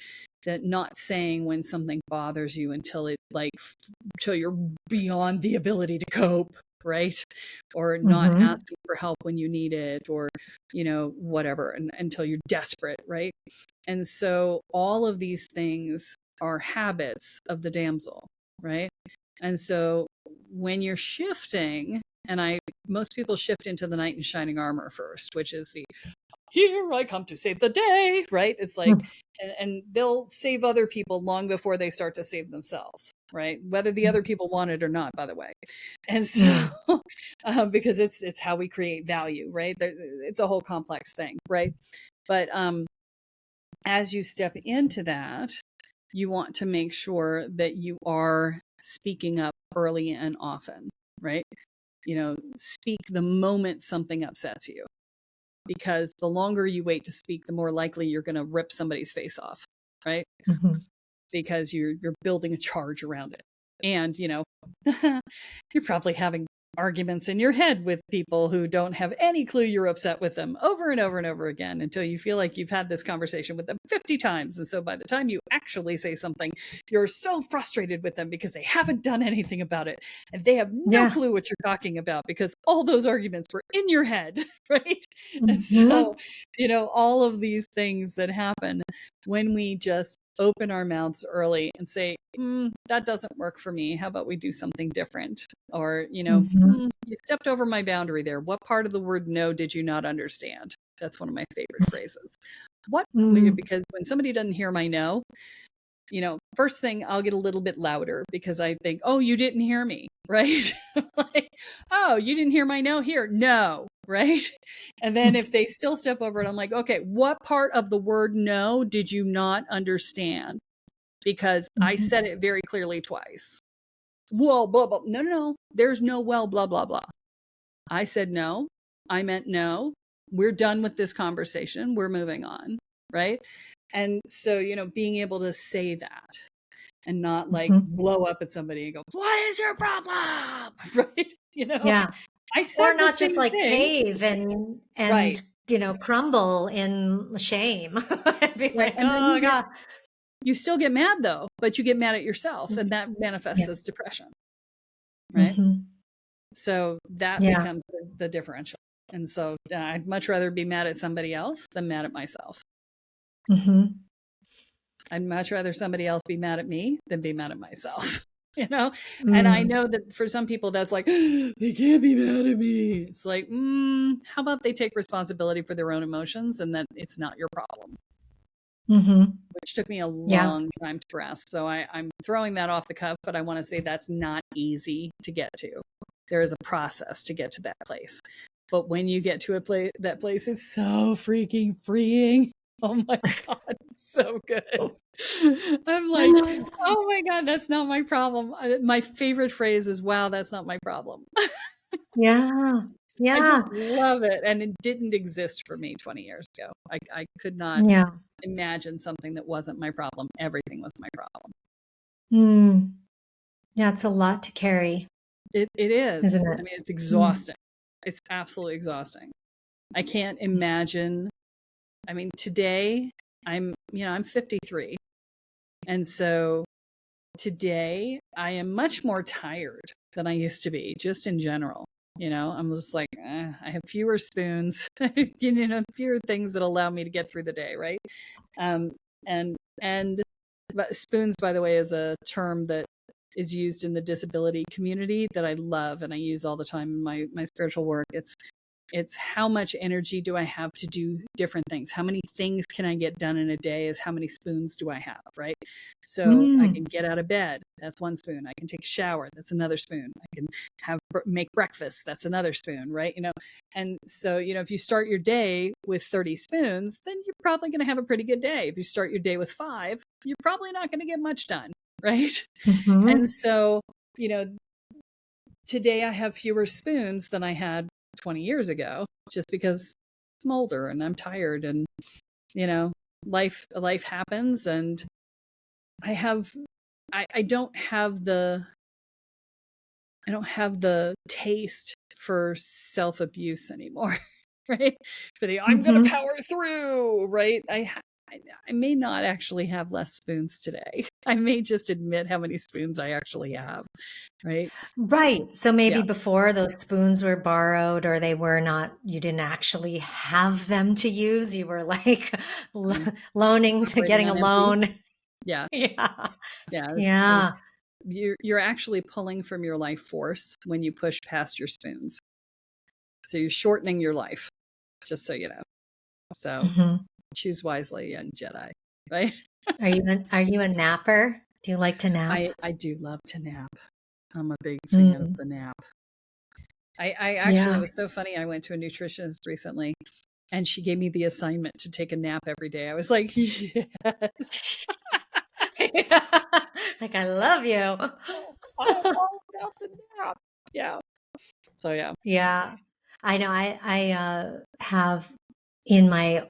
that not saying when something bothers you until until you're beyond the ability to cope, right? Or not Hmm. asking for help when you need it, or whatever, until you're desperate, right? And so all of these things are habits of the damsel, right? And so when you're shifting, and most people shift into the knight in shining armor first, which is the here I come to save the day, right? It's like, and they'll save other people long before they start to save themselves, right? Whether the other people want it or not, by the way. And so, Mm. because it's how we create value, right? It's a whole complex thing, right? But as you step into that, you want to make sure that you are speaking up early and often, right? Speak the moment something upsets you, because the longer you wait to speak, the more likely you're going to rip somebody's face off, right? Hmm. Because you're building a charge around it. And you're probably having arguments in your head with people who don't have any clue you're upset with them over and over and over again, until you feel like you've had this conversation with them 50 times. And so by the time you actually say something, you're so frustrated with them because they haven't done anything about it, and they have no Yeah. clue what you're talking about, because all those arguments were in your head, right? And Hmm. so all of these things that happen when we just open our mouths early and say, that doesn't work for me. How about we do something different? Or, Hmm. you stepped over my boundary there. What part of the word no did you not understand? That's one of my favorite phrases. Hmm. Because when somebody doesn't hear my no, first thing, I'll get a little bit louder, because I think, oh, you didn't hear me, right? Like, oh, you didn't hear my no here. No, right? And then if they still step over it, I'm like, okay, what part of the word no did you not understand? Because I Hmm. said it very clearly twice. Well, blah, blah. No, no, no. There's no well, blah, blah, blah. I said no. I meant no. We're done with this conversation. We're moving on, right? And so, being able to say that and not like Hmm. blow up at somebody and go, "What is your problem?" Right? Yeah. I said Or the not just same like thing. cave and Right. crumble in shame and be Right. like, And then oh God. you still get mad though, but you get mad at yourself, and that manifests Yeah. as depression, right? Hmm. So that Yeah. becomes the differential. And so I'd much rather be mad at somebody else than mad at myself. Hmm. I'd much rather somebody else be mad at me than be mad at myself. And I Mm. know that for some people that's like, they can't be mad at me. It's like, how about they take responsibility for their own emotions and that it's not your problem, Mm-hmm. which took me a Yeah. long time to grasp. So I'm throwing that off the cuff, but I want to say that's not easy to get to. There is a process to get to that place. But when you get to that place, it's so freaking freeing. Oh my God, it's so good. I'm like, oh my God, that's not my problem. My favorite phrase is, wow, that's not my problem. Yeah. I just Yeah. love it. And it didn't exist for me 20 years ago. I could not Yeah. imagine something that wasn't my problem. Everything was my problem. Mm. Yeah. It's a lot to carry, It is. isn't it? I mean, it's Mm. exhausting. It's absolutely exhausting. I can't imagine. I mean, today I'm 53. And so today I am much more tired than I used to be, just in general. I'm just like, I have fewer spoons, fewer things that allow me to get through the day, right? Um, and but spoons, by the way, is a term that is used in the disability community that I love and I use all the time in my spiritual work. It's how much energy do I have to do different things? How many things can I get done in a day is how many spoons do I have, right? So I Mm. can get out of bed. That's one spoon. I can take a shower. That's another spoon. I can make breakfast. That's another spoon, right? And so, if you start your day with 30 spoons, then you're probably going to have a pretty good day. If you start your day with 5, you're probably not going to get much done, right? And Mm-hmm. so, today I have fewer spoons than I had 20 years ago, just because I'm older and I'm tired, and you know life happens, and I have I don't have the taste for self-abuse anymore. Right, for the I'm gonna Mm-hmm. power through, right? I may not actually have less spoons today. I may just admit how many spoons I actually have, right? Right. So Yeah. maybe before those spoons were borrowed or they were not, you didn't actually have them to use. You were like Mm. loaning, Operating getting a on empty. loan. Yeah. Yeah. Yeah. Yeah. You're actually pulling from your life force when you push past your spoons. So you're shortening your life, just so you know. So Hmm. choose wisely, young Jedi. Right? Are you a napper? Do you like to nap? I do love to nap. I'm a big fan of Mm. the nap. I actually, it Yeah. was so funny. I went to a nutritionist recently, and she gave me the assignment to take a nap every day. I was like, yes, Like I love I'm you. all about the nap. Yeah. So yeah. Yeah. I know I have in my,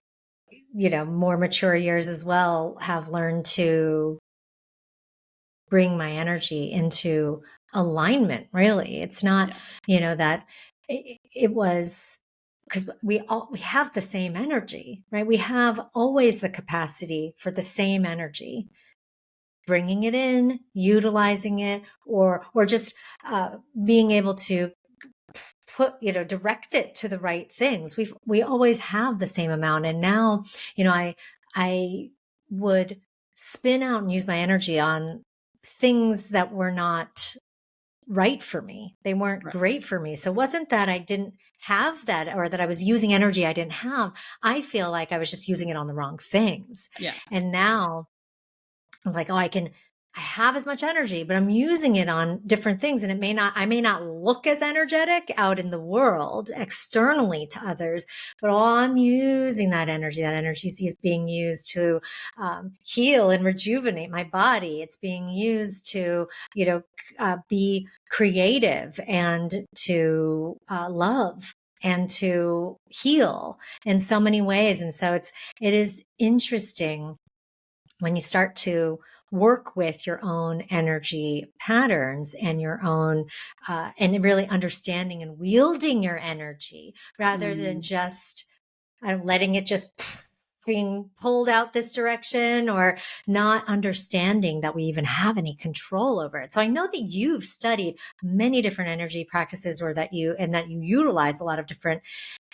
more mature years as well, have learned to bring my energy into alignment, really. It's not, Yeah. that it was because we have the same energy, right? We have always the capacity for the same energy, bringing it in, utilizing it, or just being able to direct it to the right things. We always have the same amount. And now, I would spin out and use my energy on things that were not right for me. They weren't Right. great for me. So it wasn't that I didn't have that or that I was using energy I didn't have. I feel like I was just using it on the wrong things. Yeah. And now I was like, oh, I have as much energy, but I'm using it on different things. And I may not look as energetic out in the world externally to others, but I'm using that energy is being used to heal and rejuvenate my body. It's being used to, be creative and to love and to heal in so many ways. And so it is interesting when you start to work with your own energy patterns and your own and really understanding and wielding your energy rather than Mm. just letting it just being pulled out this direction or not understanding that we even have any control over it. So I know that you've studied many different energy practices or that you utilize a lot of different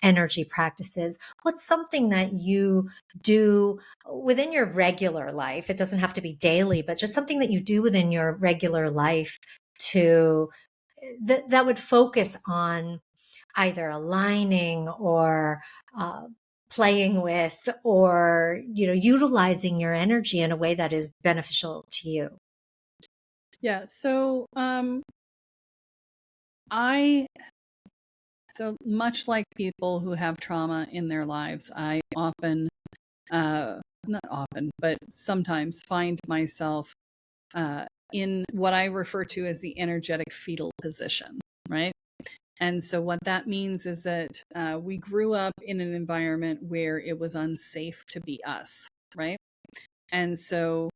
energy practices. What's something that you do within your regular life? It doesn't have to be daily, but just something that you do within your regular life to that would focus on either aligning or playing with, or utilizing your energy in a way that is beneficial to you. Yeah. So so much like people who have trauma in their lives, I often, not often, but sometimes find myself in what I refer to as the energetic fetal position, right? And so what that means is that we grew up in an environment where it was unsafe to be us, right? And so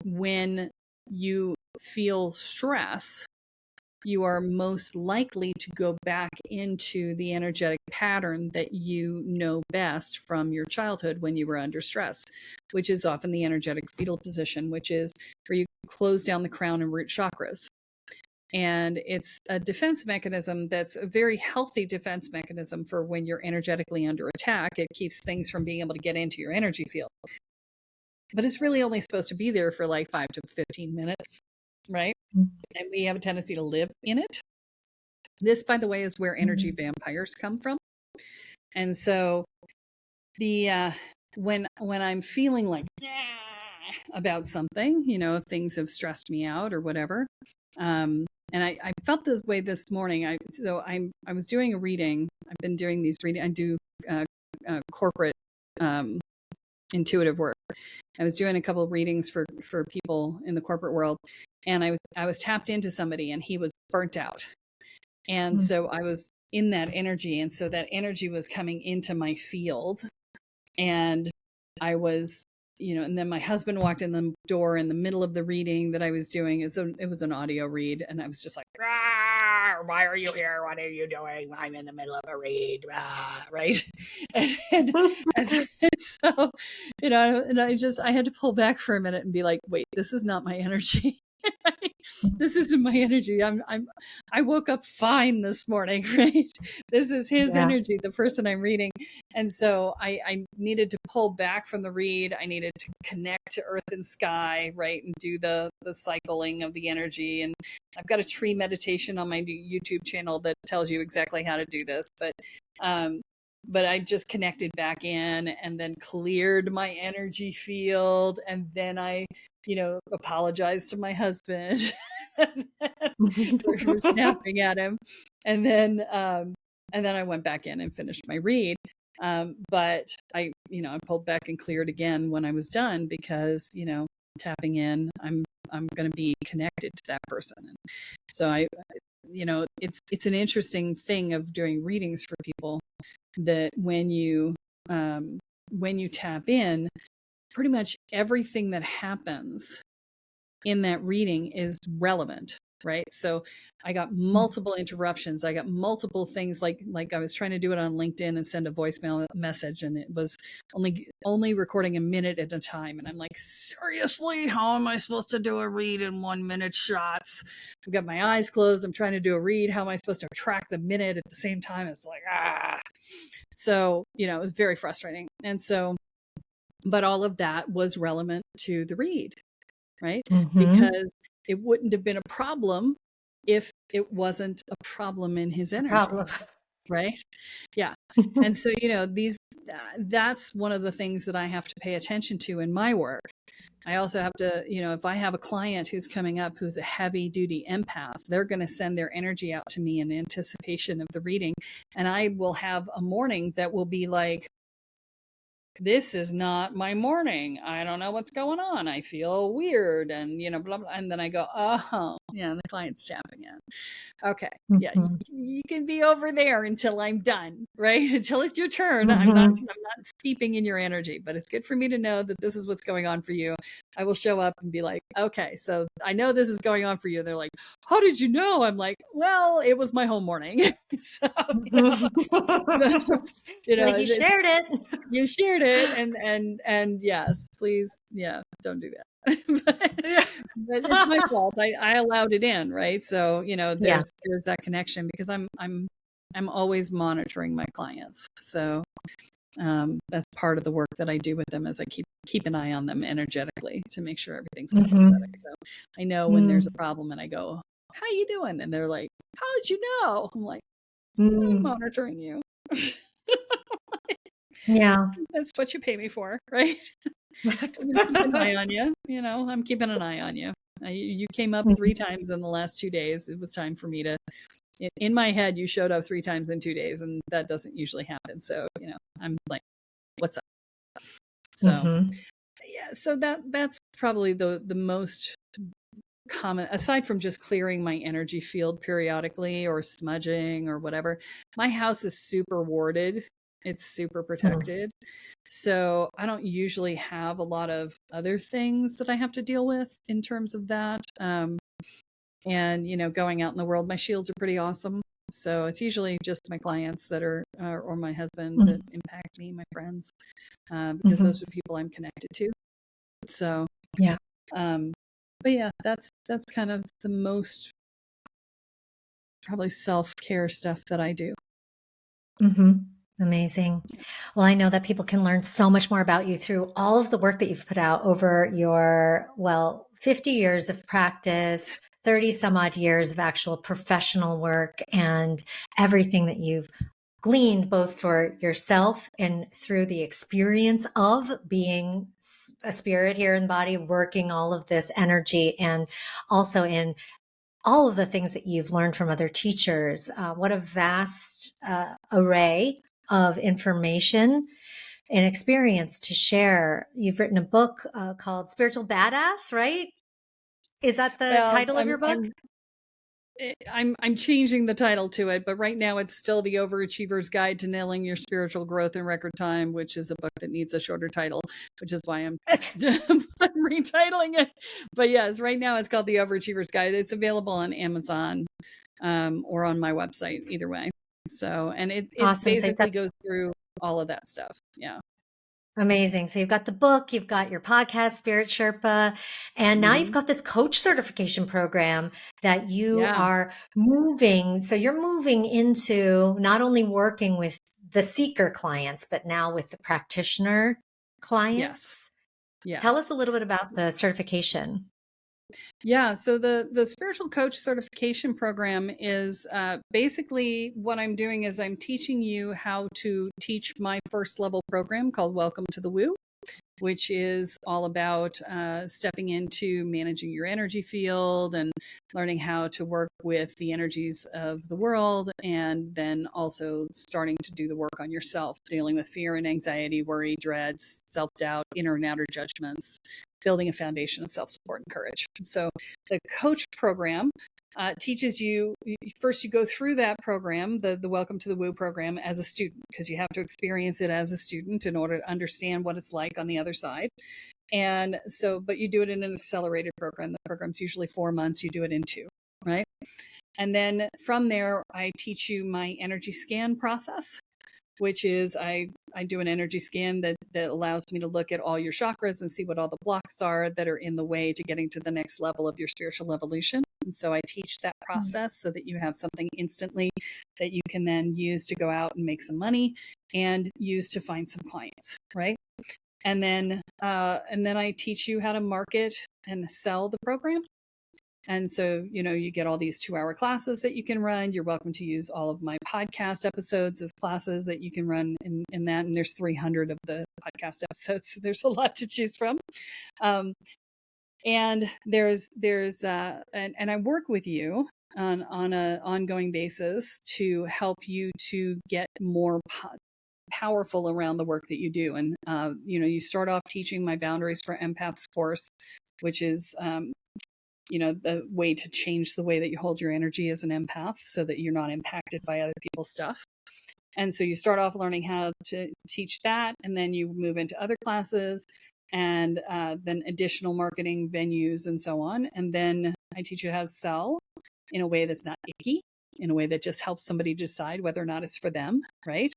when you feel stress, you are most likely to go back into the energetic pattern that you know best from your childhood when you were under stress, which is often the energetic fetal position, which is where you close down the crown and root chakras. And it's a defense mechanism that's a very healthy defense mechanism for when you're energetically under attack. It keeps things from being able to get into your energy field. But it's really only supposed to be there for like 5 to 15 minutes, right? And we have a tendency to live in it. This, by the way, is where energy vampires come from. And so the when I'm feeling like about something, if things have stressed me out or whatever, and I felt this way this morning. I was doing a reading. I've been doing these readings. I do corporate intuitive work. I was doing a couple of readings for people in the corporate world, and I was tapped into somebody, and he was burnt out, and so I was in that energy, and so that energy was coming into my field, and I was, and then my husband walked in the door in the middle of the reading that I was doing. It was an audio read, and I was just like, why are you here? What are you doing? I'm in the middle of a read, right? And so, and I had to pull back for a minute and be like, wait, this is not my energy. This isn't my energy. I woke up fine this morning, right? This is his energy, the person I'm reading. And so I needed to pull back from the read. I needed to connect to earth and sky, right? And do the cycling of the energy. And I've got a tree meditation on my YouTube channel that tells you exactly how to do this. But I just connected back in and then cleared my energy field. And then I, apologized to my husband for snapping at him. And then I went back in and finished my read. But I pulled back and cleared again when I was done because, tapping in, I'm going to be connected to that person. And so it's an interesting thing of doing readings for people that when you tap in, pretty much everything that happens in that reading is relevant, right? So I got multiple interruptions. I got multiple things like I was trying to do it on LinkedIn and send a voicemail message, and it was only recording a minute at a time. And I'm like, seriously, how am I supposed to do a read in 1 minute shots? I've got my eyes closed. I'm trying to do a read. How am I supposed to track the minute at the same time? It's like, So, it was very frustrating. And so, but all of that was relevant to the read, right? Because it wouldn't have been a problem if it wasn't a problem in his energy, right? Yeah. And so, that's one of the things that I have to pay attention to in my work. I also have to, if I have a client who's coming up who's a heavy duty empath, they're going to send their energy out to me in anticipation of the reading. And I will have a morning that will be like, this is not my morning. I don't know what's going on. I feel weird and, blah, blah. And then I go, oh, yeah, the client's tapping in. Okay. Yeah. You can be over there until I'm done, right? Until it's your turn. I'm not steeping in your energy, but it's good for me to know that this is what's going on for you. I will show up and be like, okay, so I know this is going on for you. They're like, how did you know? I'm like, well, it was my whole morning. So, like you shared it. You shared it, and yes, please, don't do that. but it's my fault. I allowed it in, right? So there's that connection because I'm I'm always monitoring my clients. So that's part of the work that I do with them, is I keep an eye on them energetically to make sure everything's copacetic. So I know when there's a problem and I go, how you doing? And they're like, how'd you know? I'm like, I'm monitoring you. Yeah. That's what you pay me for, right? I'm gonna keep an eye on you. I'm keeping an eye on you. You came up 3 times in the last 2 days. It was time for me to. In my head, you showed up 3 times in 2 days, and that doesn't usually happen. So, I'm like, what's up? So, yeah. So that's probably the most common, aside from just clearing my energy field periodically or smudging or whatever. My house is super warded. It's super protected. So I don't usually have a lot of other things that I have to deal with in terms of that. And going out in the world, my shields are pretty awesome. So it's usually just my clients that are, or my husband that impact me, my friends, because those are people I'm connected to. So, yeah. But yeah, that's kind of the most probably self-care stuff that I do. Amazing. Well, I know that people can learn so much more about you through all of the work that you've put out over your, 50 years of practice, 30 some odd years of actual professional work, and everything that you've gleaned both for yourself and through the experience of being a spirit here in the body, working all of this energy, and also in all of the things that you've learned from other teachers. What a vast array of information and experience to share. You've written a book called Spiritual Badass, right? Is that the Well, title of your book? I'm changing the title to it, but right now it's still The Overachiever's Guide to Nailing Your Spiritual Growth in Record Time, which is a book that needs a shorter title, which is why I'm retitling it. But yes, right now it's called The Overachiever's Guide. It's available on Amazon or on my website, either way. So, and it Awesome. basically goes through all of that stuff. Yeah. Amazing. So you've got the book, you've got your podcast, Spirit Sherpa, and now you've got this coach certification program that you are moving. So you're moving into not only working with the seeker clients, but now with the practitioner clients. Yes. Tell us a little bit about the certification. Yeah, so the spiritual coach certification program is basically what I'm doing is I'm teaching you how to teach my first level program called Welcome to the Woo, which is all about stepping into managing your energy field and learning how to work with the energies of the world, and then also starting to do the work on yourself, dealing with fear and anxiety, worry, dreads, self-doubt, inner and outer judgments, building a foundation of self-support and courage. So the coach program teaches you, first you go through that program, the Welcome to the Woo program, as a student, because you have to experience it as a student in order to understand what it's like on the other side. And so, but you do it in an accelerated program. The program's usually 4 months. You do it in 2, right? And then from there, I teach you my energy scan process, which is I do an energy scan that allows me to look at all your chakras and see what all the blocks are that are in the way to getting to the next level of your spiritual evolution. And so I teach that process so that you have something instantly that you can then use to go out and make some money and use to find some clients, right? And then I teach you how to market and sell the program. And so, you get all these 2-hour classes that you can run. You're welcome to use all of my podcast episodes as classes that you can run in that. And there's 300 of the podcast episodes. So there's a lot to choose from. And and I work with you on an ongoing basis to help you to get more powerful around the work that you do. And, you start off teaching my Boundaries for Empaths course, which is, the way to change the way that you hold your energy as an empath so that you're not impacted by other people's stuff. And so you start off learning how to teach that, and then you move into other classes and then additional marketing venues and so on. And then I teach you how to sell in a way that's not icky, in a way that just helps somebody decide whether or not it's for them, right?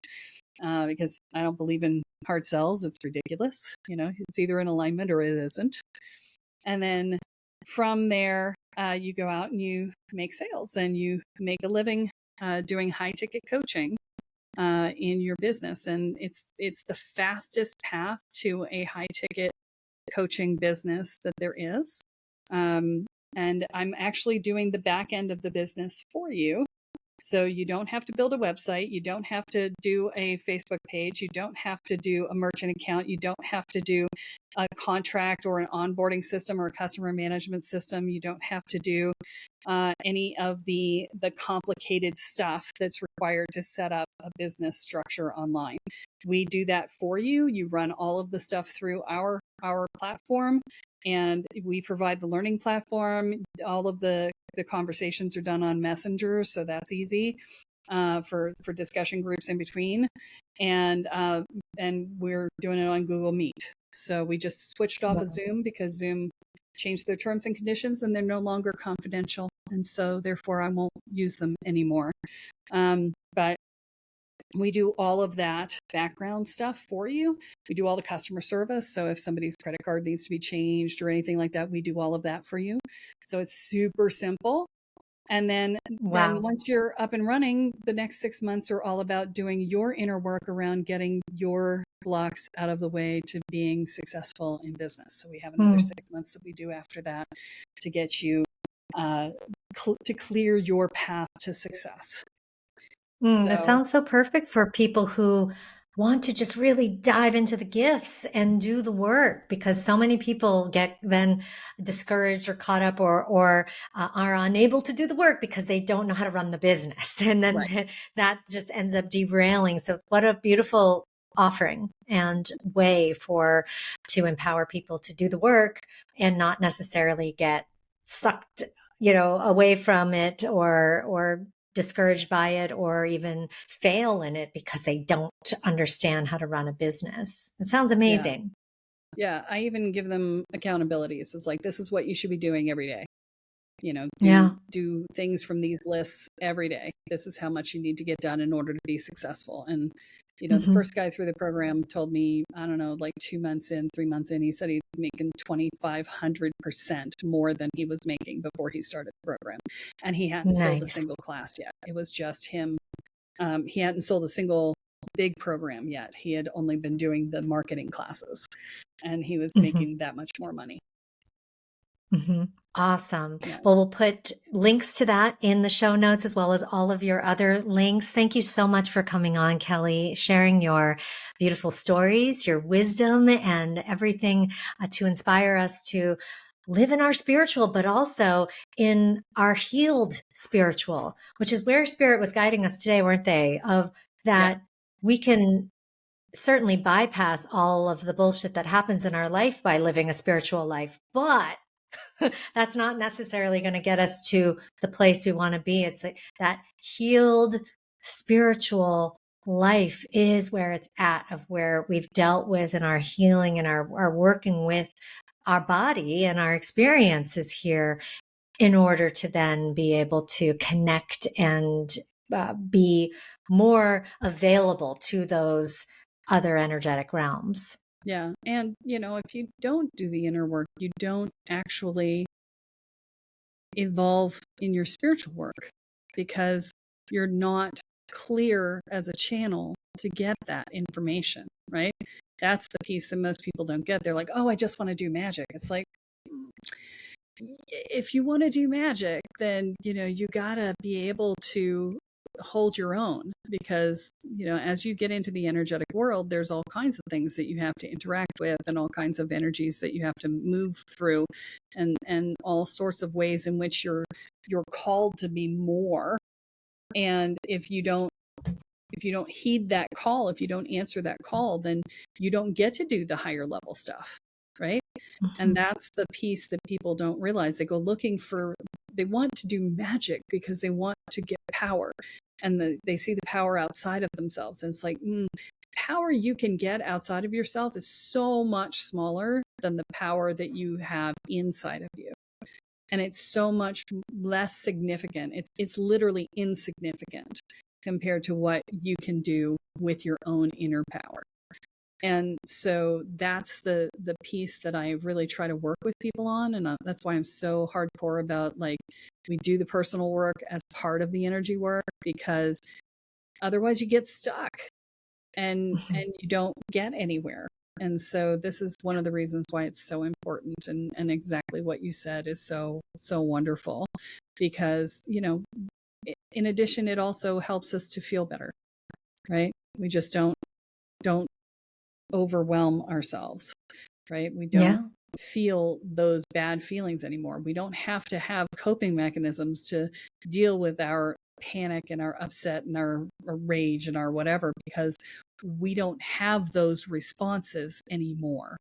Because I don't believe in hard sells. It's ridiculous. It's either in alignment or it isn't. And then from there, you go out and you make sales and you make a living doing high ticket coaching in your business. And it's the fastest path to a high ticket coaching business that there is. And I'm actually doing the back end of the business for you. So you don't have to build a website. You don't have to do a Facebook page. You don't have to do a merchant account. You don't have to do a contract or an onboarding system or a customer management system. You don't have to do any of the complicated stuff that's required to set up a business structure online. We do that for you. You run all of the stuff through our platform, and we provide the learning platform. All of the conversations are done on Messenger, so that's easy for discussion groups in between. And we're doing it on Google Meet. So we just switched off of Zoom because Zoom changed their terms and conditions, and they're no longer confidential. And so therefore I won't use them anymore. But we do all of that background stuff for you. We do all the customer service. So if somebody's credit card needs to be changed or anything like that, we do all of that for you. So it's super simple. And then once you're up and running, the next 6 months are all about doing your inner work around getting your blocks out of the way to being successful in business. So we have another 6 months that we do after that to get you to clear your path to success. That sounds so perfect for people who want to just really dive into the gifts and do the work, because so many people get then discouraged or caught up or are unable to do the work because they don't know how to run the business. And then that just ends up derailing. So what a beautiful offering and way to empower people to do the work and not necessarily get sucked, away from it or discouraged by it or even fail in it because they don't understand how to run a business. It sounds amazing. Yeah. I even give them accountabilities. It's like, this is what you should be doing every day. Do things from these lists every day. This is how much you need to get done in order to be successful. And, the first guy through the program told me, I don't know, like 2 months in, 3 months in, he said he's making 2,500% more than he was making before he started the program. And he hadn't sold a single class yet. It was just him. He hadn't sold a single big program yet. He had only been doing the marketing classes, and he was making that much more money. Awesome. Well, we'll put links to that in the show notes as well as all of your other links. Thank you so much for coming on, Kelle, sharing your beautiful stories, your wisdom, and everything to inspire us to live in our spiritual, but also in our healed spiritual, which is where Spirit was guiding us today, weren't they? Of that we can certainly bypass all of the bullshit that happens in our life by living a spiritual life, but that's not necessarily going to get us to the place we want to be. It's like that healed spiritual life is where it's at, of where we've dealt with and our healing and our working with our body and our experiences here in order to then be able to connect and be more available to those other energetic realms. Yeah. And, if you don't do the inner work, you don't actually evolve in your spiritual work because you're not clear as a channel to get that information, right? That's the piece that most people don't get. They're like, oh, I just want to do magic. It's like, if you want to do magic, then, you got to be able to hold your own, because as you get into the energetic world, there's all kinds of things that you have to interact with and all kinds of energies that you have to move through, and all sorts of ways in which you're called to be more. And if you don't heed that call, if you don't answer that call, then you don't get to do the higher level stuff, right? And that's the piece that people don't realize. They go looking they want to do magic because they want to get power, and they see the power outside of themselves. And it's like, power you can get outside of yourself is so much smaller than the power that you have inside of you. And it's so much less significant. It's literally insignificant compared to what you can do with your own inner power. And so that's the piece that I really try to work with people on, and that's why I'm so hardcore about, like, we do the personal work as part of the energy work, because otherwise you get stuck and you don't get anywhere. And so this is one of the reasons why it's so important, and exactly what you said is so wonderful, because, you know, in addition, it also helps us to feel better, right? We just don't overwhelm ourselves, right? We don't Yeah. feel those bad feelings anymore. We don't have to have coping mechanisms to deal with our panic and our upset and our rage and our whatever, because we don't have those responses anymore.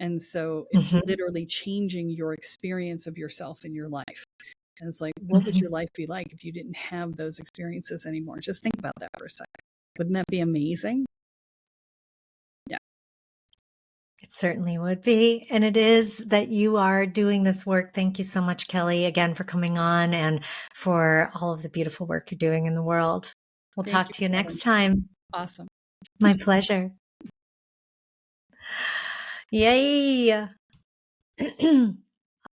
And so it's Mhm. literally changing your experience of yourself in your life. And it's like, what would Mhm. your life be like if you didn't have those experiences anymore? Just think about that for a second. Wouldn't that be amazing? Yeah. It certainly would be. And it is that you are doing this work. Thank you so much, Kelly, again, for coming on and for all of the beautiful work you're doing in the world. We'll Thank talk you to you for having next me. time. Awesome. My pleasure. Yay.